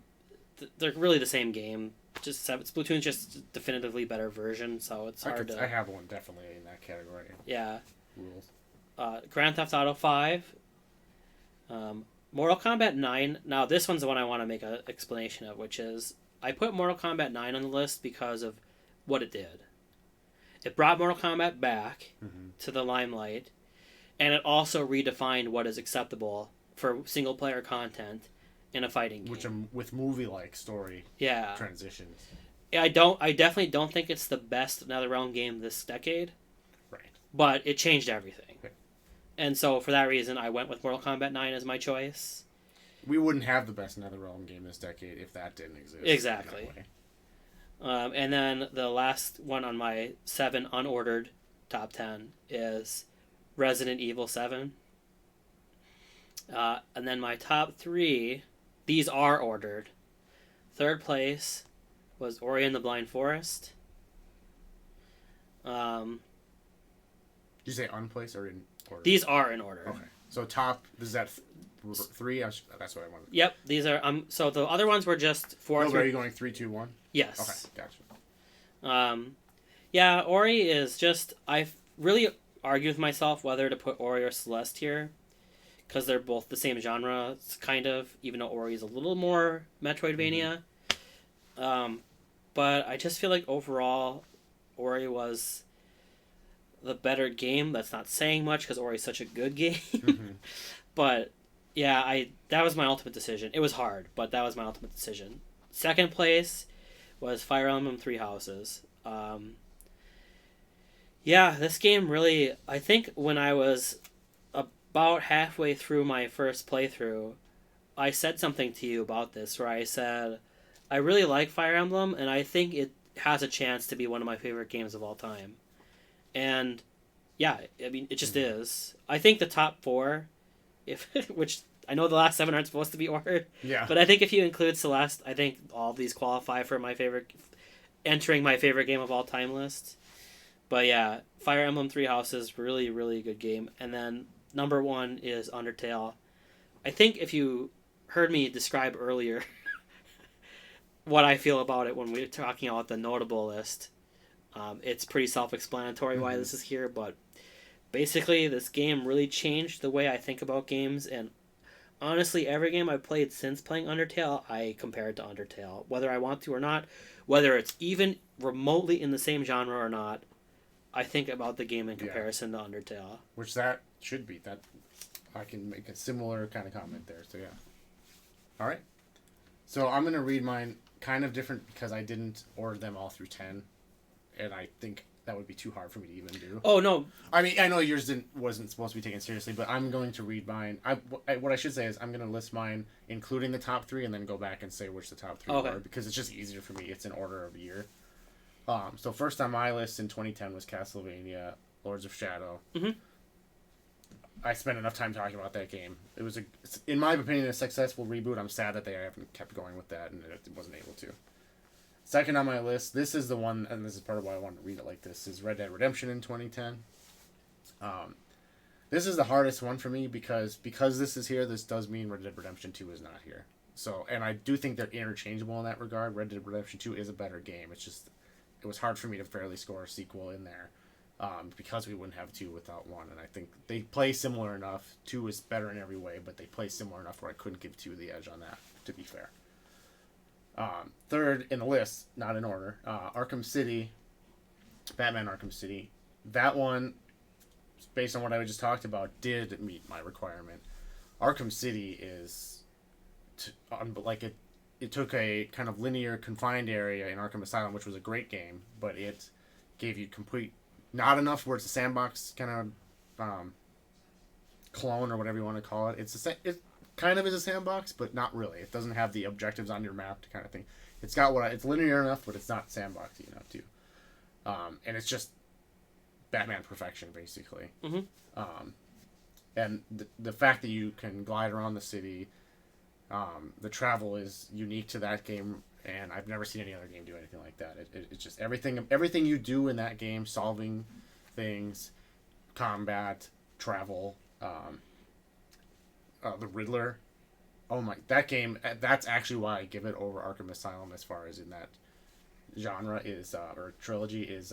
Speaker 1: They're really the same game. Splatoon's just definitively better version, so it's hard to...
Speaker 2: I have one definitely in that category.
Speaker 1: Yeah.
Speaker 2: Rules.
Speaker 1: Grand Theft Auto 5. Mortal Kombat 9. Now, this one's the one I want to make an explanation of, which is I put Mortal Kombat 9 on the list because of what it did. It brought Mortal Kombat back to the limelight, and it also redefined what is acceptable for single-player content in a fighting game.
Speaker 2: With movie-like story transitions.
Speaker 1: Yeah, I definitely don't think it's the best NetherRealm game this decade.
Speaker 2: Right.
Speaker 1: But it changed everything.
Speaker 2: Okay.
Speaker 1: And so, for that reason, I went with Mortal Kombat 9 as my choice.
Speaker 2: We wouldn't have the best NetherRealm game this decade if that didn't exist.
Speaker 1: Exactly. And then the last one on my 7 unordered top 10 is Resident Evil 7. And then my top 3, these are ordered. Third place was Ori and the Blind Forest.
Speaker 2: Did you say unplaced or in order?
Speaker 1: These are in order.
Speaker 2: Okay. So top, is that 3? That's what I wanted.
Speaker 1: Yep, these are... so the other ones were just 4...
Speaker 2: Are you going 3, 2, 1?
Speaker 1: Yes.
Speaker 2: Okay, gotcha.
Speaker 1: Yeah, Ori is just... I really argue with myself whether to put Ori or Celeste here, because they're both the same genre, kind of, even though Ori is a little more Metroidvania. But I just feel like overall, Ori was the better game. That's not saying much, because Ori is such a good game. But, yeah, that was my ultimate decision. It was hard, but that was my ultimate decision. Second place was Fire Emblem Three Houses. Yeah, this game really... I think when I was about halfway through my first playthrough, I said something to you about this, where I said, I really like Fire Emblem, and I think it has a chance to be one of my favorite games of all time. And, yeah, I mean, it just is. I think the top 4, which I know the last 7 aren't supposed to be ordered, but I think if you include Celeste, I think all of these qualify for entering my favorite game of all time list. But yeah, Fire Emblem Three Houses, really, really good game. And then number 1 is Undertale. I think if you heard me describe earlier what I feel about it when we were talking about the notable list, it's pretty self-explanatory why this is here. But basically, this game really changed the way I think about games. And honestly, every game I've played since playing Undertale, I compare it to Undertale. Whether I want to or not, whether it's even remotely in the same genre or not, I think about the game in comparison to Undertale.
Speaker 2: Which that should be. That I can make a similar kind of comment there. So yeah. All right. So I'm going to read mine kind of different because I didn't order them all through 10. And I think that would be too hard for me to even do.
Speaker 1: Oh, no.
Speaker 2: I mean, I know yours wasn't supposed to be taken seriously, but I'm going to read mine. What I should say is I'm going to list mine, including the top 3, and then go back and say which the top 3 were, because it's just easier for me. It's in order of year. So first on my list in 2010 was Castlevania Lords of Shadow. I spent enough time talking about that game. It was, in my opinion, a successful reboot. I'm sad that they haven't kept going with that and it wasn't able to. Second on my list, this is the one, and this is part of why I wanted to read it like this, is Red Dead Redemption in 2010. This is the hardest one for me because this is here. This does mean Red Dead Redemption 2 is not here. So, and I do think they're interchangeable in that regard. Red Dead Redemption 2 is a better game. It's just it was hard for me to fairly score a sequel in there because we wouldn't have 2 without 1. And I think they play similar enough. 2 is better in every way, but they play similar enough where I couldn't give 2 the edge on that, to be fair. Third in the list, not in order, Arkham City, Batman Arkham City. That one, based on what I just talked about, did meet my requirement. Arkham City is, it took a kind of linear, confined area in Arkham Asylum, which was a great game, but it gave you not enough where it's a sandbox kind of clone or whatever you want to call it. It kind of is a sandbox, but not really. It doesn't have the objectives on your map kind of thing. It's got it's linear enough, but it's not sandboxy enough too. And it's just Batman perfection, basically.
Speaker 1: Mm-hmm.
Speaker 2: And the fact that you can glide around the city, the travel is unique to that game, and I've never seen any other game do anything like that. It's just everything you do in that game, solving things, combat, travel, the Riddler. Oh my, that game, that's actually why I give it over Arkham Asylum as far as in that genre is, or trilogy is,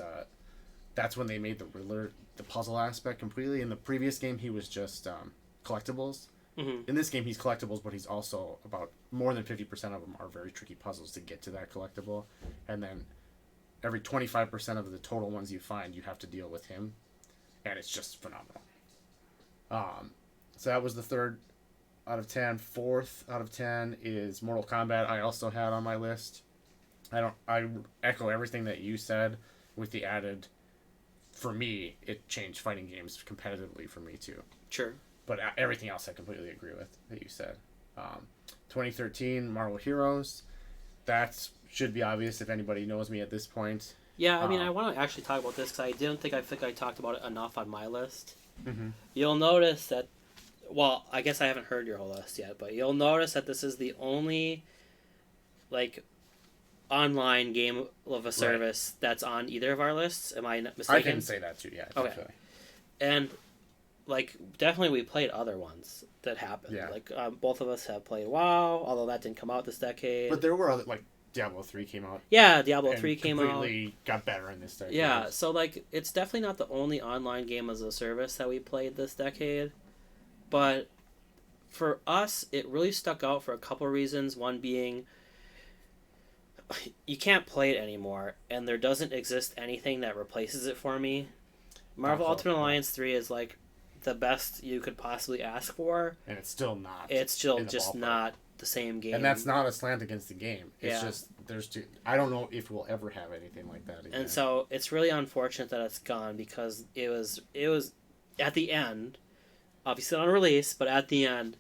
Speaker 2: that's when they made the Riddler, the puzzle aspect completely. In the previous game, he was just collectibles.
Speaker 1: Mm-hmm.
Speaker 2: In this game, he's collectibles, but he's also about more than 50% of them are very tricky puzzles to get to that collectible. And then every 25% of the total ones you find, you have to deal with him. And it's just phenomenal. So that was the third out of 10. Fourth out of 10 is Mortal Kombat. I also had on my list. I echo everything that you said with the added, for me, it changed fighting games competitively for me too.
Speaker 1: Sure.
Speaker 2: But everything else I completely agree with that you said. 2013, Marvel Heroes. That should be obvious if anybody knows me at this point.
Speaker 1: Yeah, I mean, I want to actually talk about this because I think I talked about it enough on my list.
Speaker 2: Mm-hmm.
Speaker 1: You'll notice that, well, I guess I haven't heard your whole list yet, but you'll notice that this is the only, online game of a service that's on either of our lists. Am I mistaken?
Speaker 2: I can say that too, yeah.
Speaker 1: Okay.
Speaker 2: Definitely.
Speaker 1: And, definitely we played other ones that happened.
Speaker 2: Yeah.
Speaker 1: Both of us have played WoW, although that didn't come out this decade.
Speaker 2: But there were other, Diablo 3 came out.
Speaker 1: Yeah, Diablo 3 came out.
Speaker 2: Completely got better in this decade.
Speaker 1: Yeah, so, it's definitely not the only online game as a service that we played this decade. But for us, it really stuck out for a couple of reasons. One being, you can't play it anymore, and there doesn't exist anything that replaces it for me. Marvel Ultimate Alliance 3 is, the best you could possibly ask for.
Speaker 2: And it's still not.
Speaker 1: It's still just not the same game.
Speaker 2: And that's not a slant against the game. It's just, I don't know if we'll ever have anything like that again.
Speaker 1: And so, it's really unfortunate that it's gone, because it was at the end, obviously on release, but at the end,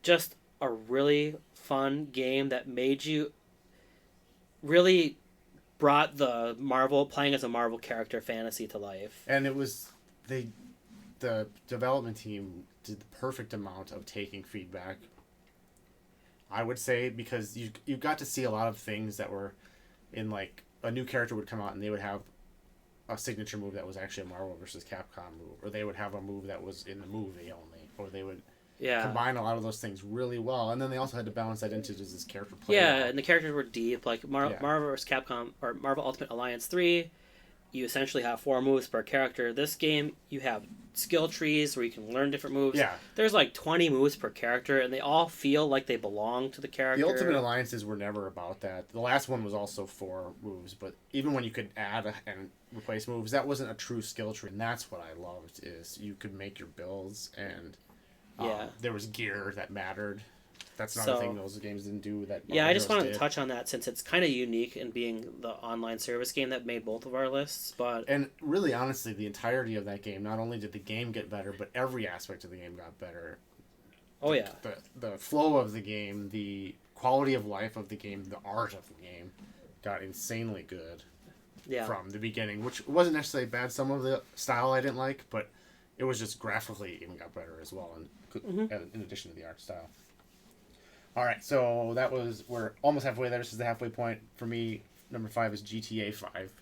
Speaker 1: just a really fun game that made you really brought the playing as a Marvel character fantasy to life.
Speaker 2: And it was the development team did the perfect amount of taking feedback, I would say, because you got to see a lot of things that were in, a new character would come out and they would have a signature move that was actually a Marvel versus Capcom move, or they would have a move that was in the movie only, or they would combine a lot of those things really well. And then they also had to balance that into, does this character play well?
Speaker 1: And the characters were deep. Marvel vs. Capcom, or Marvel Ultimate Alliance 3, you essentially have 4 moves per character. This game, you have skill trees where you can learn different moves.
Speaker 2: Yeah.
Speaker 1: There's 20 moves per character, and they all feel like they belong to the character.
Speaker 2: The Ultimate Alliances were never about that. The last one was also 4 moves, but even when you could add and replace moves, that wasn't a true skill tree. And that's what I loved, is you could make your builds, and there was gear that mattered. That's another thing those games didn't do.
Speaker 1: I just wanted to touch on that, since it's kind of unique in being the online service game that made both of our lists.
Speaker 2: And really, honestly, the entirety of that game, not only did the game get better, but every aspect of the game got better.
Speaker 1: Oh, yeah.
Speaker 2: The flow of the game, the quality of life of the game, the art of the game got insanely good from the beginning, which wasn't necessarily bad. Some of the style I didn't like, but it was just graphically even got better as well, in addition to the art style. All right, so we're almost halfway there. This is the halfway point for me. Number 5 is GTA 5.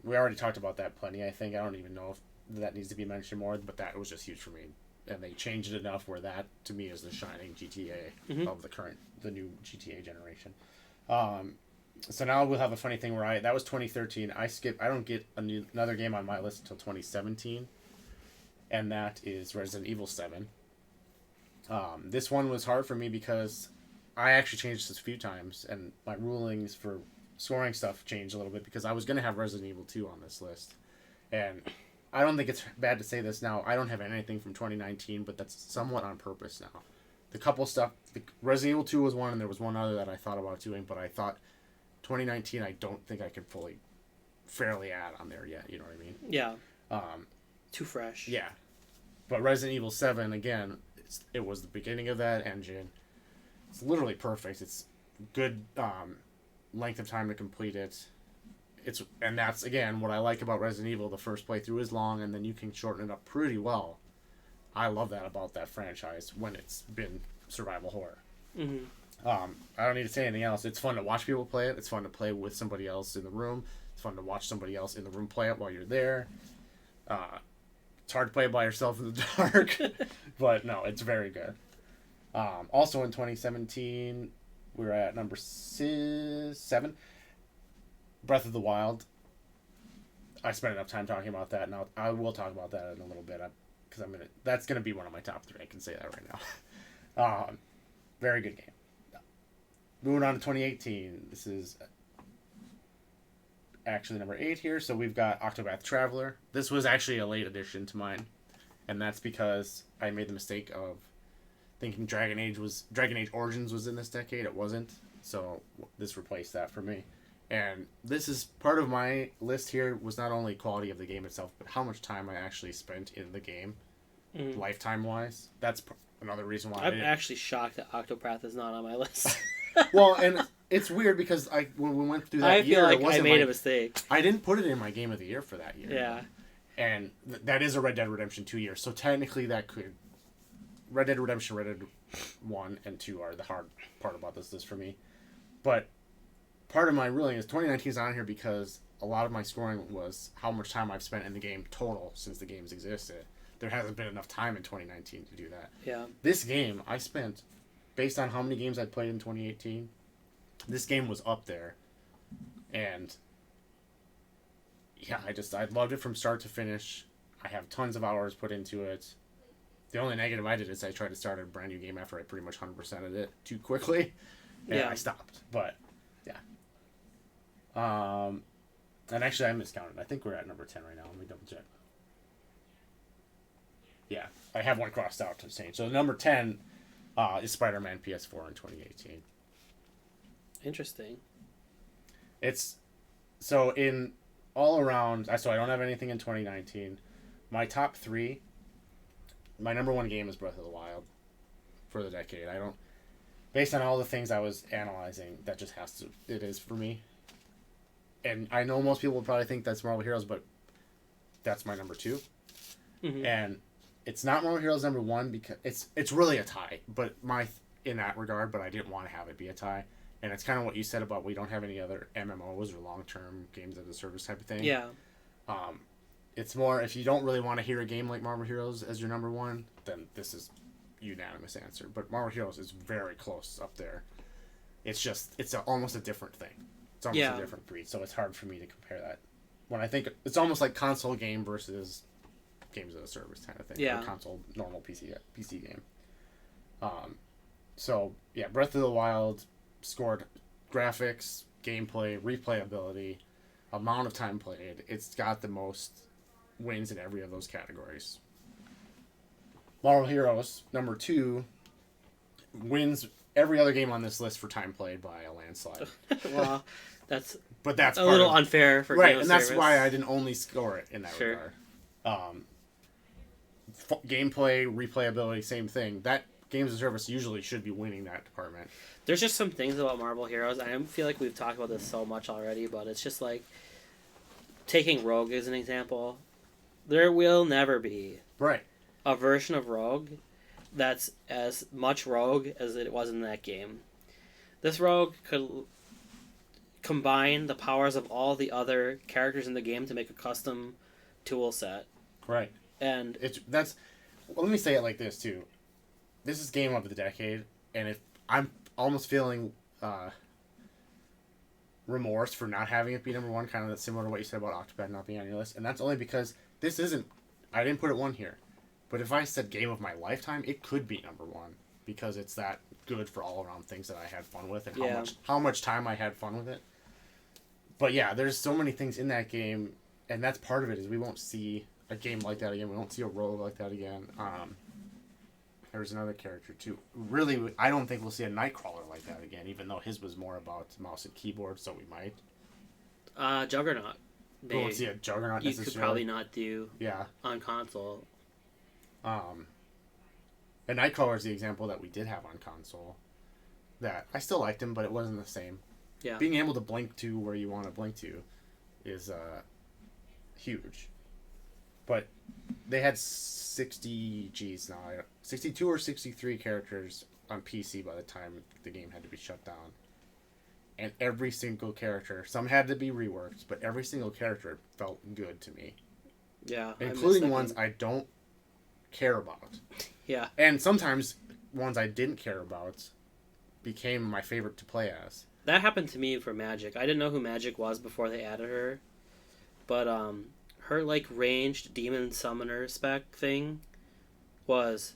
Speaker 2: We already talked about that plenty. I think I don't even know if that needs to be mentioned more, but that was just huge for me. And they changed it enough where that, to me, is the shining GTA of the new GTA generation. So now we'll have a funny thing where that was 2013. I don't get another game on my list until 2017, and that is Resident Evil 7. This one was hard for me because I actually changed this a few times, and my rulings for scoring stuff changed a little bit because I was going to have Resident Evil 2 on this list. And I don't think it's bad to say this now. I don't have anything from 2019, but that's somewhat on purpose now. The couple stuff, Resident Evil 2 was one, and there was one other that I thought about doing, but I thought 2019, I don't think I could fairly add on there yet. You know what I mean?
Speaker 1: Yeah. Too fresh.
Speaker 2: Yeah. But Resident Evil 7, again, it was the beginning of that engine. It's literally perfect. It's good length of time to complete it. And that's, again, what I like about Resident Evil. The first playthrough is long, and then you can shorten it up pretty well. I love that about that franchise when it's been survival horror.
Speaker 1: Mm-hmm.
Speaker 2: I don't need to say anything else. It's fun to watch people play it. It's fun to play with somebody else in the room. It's fun to watch somebody else in the room play it while you're there. It's hard to play it by yourself in the dark, but no, it's very good. Also in 2017, we're at number 7, Breath of the Wild. I spent enough time talking about that. Now I will talk about that in a little bit because that's gonna be one of my top 3. I can say that right now. Very good game. Moving on to 2018. This is actually number 8 here. So we've got Octopath Traveler. This was actually a late addition to mine, and that's because I made the mistake of thinking Dragon Age Origins was in this decade. It wasn't. So this replaced that for me. And this is part of my list here was not only quality of the game itself, but how much time I actually spent in the game, lifetime-wise. That's another reason why
Speaker 1: I'm actually shocked that Octopath is not on my list.
Speaker 2: Well, and it's weird because when we went through that year,
Speaker 1: I feel like I made a mistake.
Speaker 2: I didn't put it in my Game of the Year for that year.
Speaker 1: Yeah.
Speaker 2: And that is a Red Dead Redemption 2 year. So technically that could... Red Dead 1 and 2 are the hard part about this list for me. But part of my ruling is 2019 is on here because a lot of my scoring was how much time I've spent in the game total since the game's existed. There hasn't been enough time in 2019 to do that.
Speaker 1: Yeah.
Speaker 2: This game, I spent, based on how many games I played in 2018, this game was up there. And yeah, I loved it from start to finish. I have tons of hours put into it. The only negative I did is I tried to start a brand new game after I pretty much 100%ed it too quickly. And I stopped. But, yeah. And actually, I miscounted. I think we're at number 10 right now. Let me double check. Yeah, I have one crossed out to saying. So number 10 is Spider-Man PS4 in 2018.
Speaker 1: Interesting.
Speaker 2: It's so in all around. So I don't have anything in 2019. My top 3. My number 1 game is Breath of the Wild for the decade. I don't, based on all the things I was analyzing, that just it is for me. And I know most people will probably think that's Marvel Heroes, but that's my number 2. Mm-hmm. And it's not Marvel Heroes number 1 because it's really a tie, but in that regard, but I didn't want to have it be a tie. And it's kind of what you said about we don't have any other MMOs or long-term games as a service type of thing.
Speaker 1: Yeah.
Speaker 2: It's more, if you don't really want to hear a game like Marvel Heroes as your number 1, then this is unanimous answer. But Marvel Heroes is very close up there. It's almost a different thing. It's almost a different breed, so it's hard for me to compare that. When I think, it's almost like console game versus games as a service kind of thing.
Speaker 1: Yeah.
Speaker 2: Or console, normal PC game. So, yeah, Breath of the Wild scored graphics, gameplay, replayability, amount of time played. It's got the most wins in every of those categories. Marvel Heroes, number 2, wins every other game on this list for time played by a landslide.
Speaker 1: Well, that's
Speaker 2: a
Speaker 1: little unfair for
Speaker 2: right, and that's why I didn't only score it in that regard. Gameplay, replayability, same thing. That games of service usually should be winning that department.
Speaker 1: There's just some things about Marvel Heroes. I feel like we've talked about this so much already, but it's just like taking Rogue as an example. There will never be a version of Rogue that's as much Rogue as it was in that game. This Rogue could combine the powers of all the other characters in the game to make a custom tool set.
Speaker 2: Right.
Speaker 1: And
Speaker 2: Let me say it like this too. This is game of the decade, and if I'm almost feeling remorse for not having it be number one, kind of similar to what you said about Octopath not being on your list, and that's only because this isn't. I didn't put it one here, but if I said game of my lifetime, it could be number one because it's that good for all around things that I had fun with and how much time I had fun with it. But yeah, there's so many things in that game, and that's part of it is we won't see a game like that again. We won't see a rogue like that again. There's another character too. Really, I don't think we'll see a Nightcrawler like that again, even though his was more about mouse and keyboard, so we might.
Speaker 1: Juggernaut.
Speaker 2: We won't see a Juggernaut
Speaker 1: you
Speaker 2: necessarily.
Speaker 1: could probably not do
Speaker 2: Yeah.
Speaker 1: on console.
Speaker 2: And Nightcrawler is the example that we did have on console. That I still liked him, but it wasn't the same.
Speaker 1: Yeah.
Speaker 2: Being able to blink to where you want to blink to is huge. But they had 62 or 63 characters on PC by the time the game had to be shut down. And every single character, some had to be reworked, but every single character felt good to me.
Speaker 1: Yeah.
Speaker 2: Including ones I don't care about.
Speaker 1: Yeah.
Speaker 2: And sometimes ones I didn't care about became my favorite to play as.
Speaker 1: That happened to me for Magic. I didn't know who Magic was before they added her. But her like ranged demon summoner spec thing was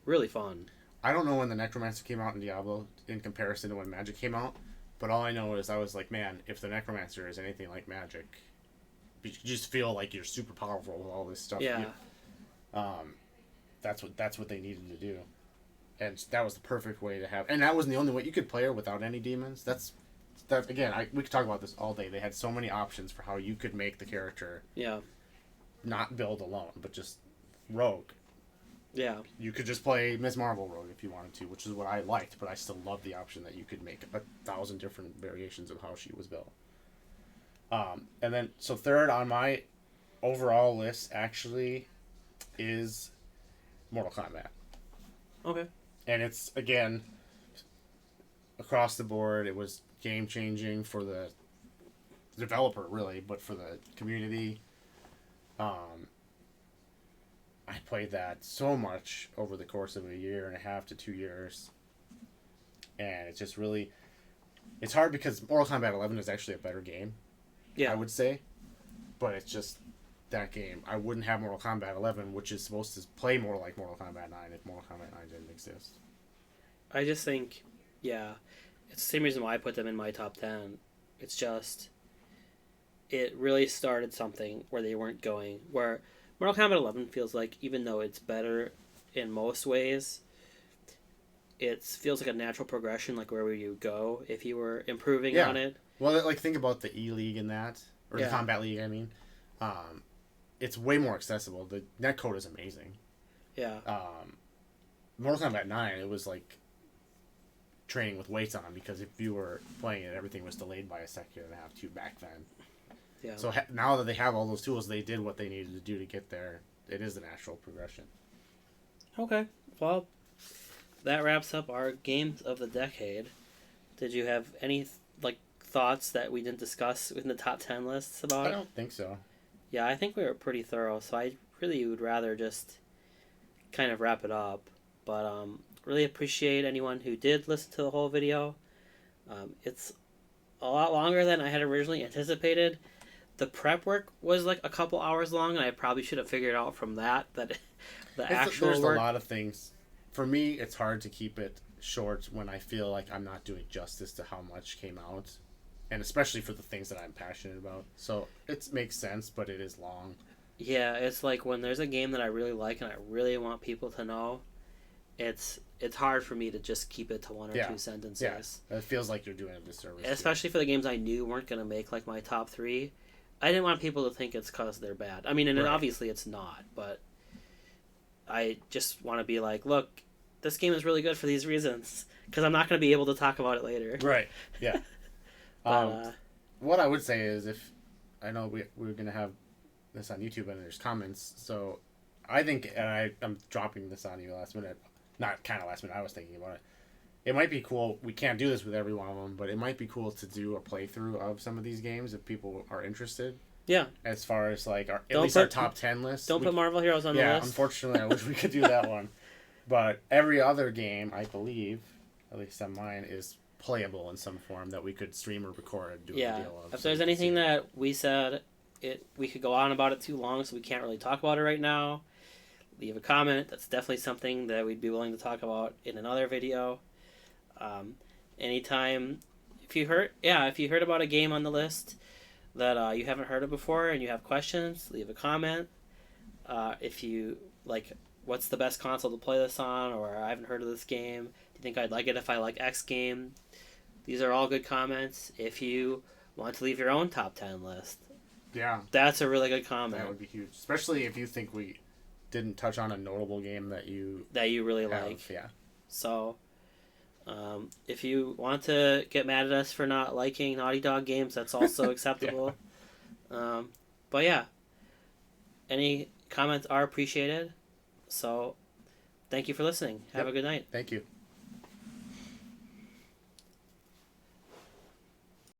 Speaker 1: really fun.
Speaker 2: I don't know when the Necromancer came out in Diablo in comparison to when Magic came out, but all I know is I was like, man, if the Necromancer is anything like Magic, you just feel like you're super powerful with all this stuff.
Speaker 1: Yeah.
Speaker 2: That's what they needed to do. And that was the perfect way to have, and that wasn't the only way you could play her without any demons. That again, we could talk about this all day. They had so many options for how you could make the character.
Speaker 1: Yeah.
Speaker 2: Not build alone, but just rogue.
Speaker 1: Yeah.
Speaker 2: You could just play Ms. Marvel rogue if you wanted to, which is what I liked. But I still love the option that you could make 1,000 different variations of how she was built. And then so third on my overall list actually is Mortal Kombat.
Speaker 1: Okay.
Speaker 2: And it's, again, across the board, it was game-changing for the developer, really, but for the community. I played that so much over the course of a year and a half to 2 years. And it's just really... It's hard because Mortal Kombat 11 is actually a better game,
Speaker 1: Yeah.
Speaker 2: I would say. But it's just that game. I wouldn't have Mortal Kombat 11, which is supposed to play more like Mortal Kombat 9 if Mortal Kombat 9 didn't exist.
Speaker 1: I just think, yeah, it's the same reason why I put them in my top 10. It's just, it really started something where they weren't going. Where Mortal Kombat 11 feels like, even though it's better in most ways, it feels like a natural progression, like where would you go if you were improving on it.
Speaker 2: Well, like, think about the E-League in that, or the Combat League, I mean. It's way more accessible. The netcode is amazing.
Speaker 1: Yeah.
Speaker 2: Mortal Kombat 9, it was like training with weights on, because if you were playing it, everything was delayed by a second and a half, too, back then.
Speaker 1: Yeah.
Speaker 2: So now that they have all those tools, they did what they needed to do to get there. It is the natural progression.
Speaker 1: Okay. Well, that wraps up our games of the decade. Did you have any thoughts that we didn't discuss in the top 10 lists about it?
Speaker 2: I don't think so.
Speaker 1: Yeah, I think we were pretty thorough, so I really would rather just kind of wrap it up. But really appreciate anyone who did listen to the whole video. It's a lot longer than I had originally anticipated. The prep work was like a couple hours long, and I probably should have figured out from that there's
Speaker 2: a lot of things. For me, it's hard to keep it short when I feel like I'm not doing justice to how much came out. And especially for the things that I'm passionate about. So it makes sense, but it is long.
Speaker 1: Yeah, it's like when there's a game that I really like and I really want people to know, it's hard for me to just keep it to one or two sentences.
Speaker 2: Yeah, it feels like you're doing a disservice.
Speaker 1: Especially for the games I knew weren't going to make like my top 3. I didn't want people to think it's because they're bad. I mean, and obviously it's not, but I just want to be like, look, this game is really good for these reasons, because I'm not going to be able to talk about it later.
Speaker 2: Right, yeah.
Speaker 1: But,
Speaker 2: what I would say is, if I know we're going to have this on YouTube and there's comments, so I think, and I'm dropping this on you last minute, not kind of last minute, I was thinking about it. It might be cool, we can't do this with every one of them, but it might be cool to do a playthrough of some of these games if people are interested.
Speaker 1: Yeah.
Speaker 2: As far as like at
Speaker 1: Don't
Speaker 2: least our
Speaker 1: put-
Speaker 2: top 10 list.
Speaker 1: Don't put Marvel Heroes on the
Speaker 2: Yeah,
Speaker 1: list.
Speaker 2: unfortunately, I wish we could do that one. But every other game, I believe, at least on mine, is playable in some form that we could stream or record and do a
Speaker 1: Yeah.
Speaker 2: video of.
Speaker 1: If
Speaker 2: so
Speaker 1: there's
Speaker 2: you can see
Speaker 1: anything
Speaker 2: it.
Speaker 1: that we said we could go on about it too long, so we can't really talk about it right now, leave a comment. That's definitely something that we'd be willing to talk about in another video. Anytime, if you heard about a game on the list that you haven't heard of before and you have questions, leave a comment. If you like, what's the best console to play this on, or I haven't heard of this game. Do you think I'd like it if I like X game? These are all good comments. If you want to leave your own top 10 list,
Speaker 2: Yeah,
Speaker 1: that's a really good comment
Speaker 2: that would be huge. Especially if you think we didn't touch on a notable game that you
Speaker 1: that you really
Speaker 2: have.
Speaker 1: like.
Speaker 2: Yeah.
Speaker 1: So, if you want to get mad at us for not liking Naughty Dog games, that's also acceptable. But yeah, any comments are appreciated. So, thank you for listening. Have a good night.
Speaker 2: Thank you.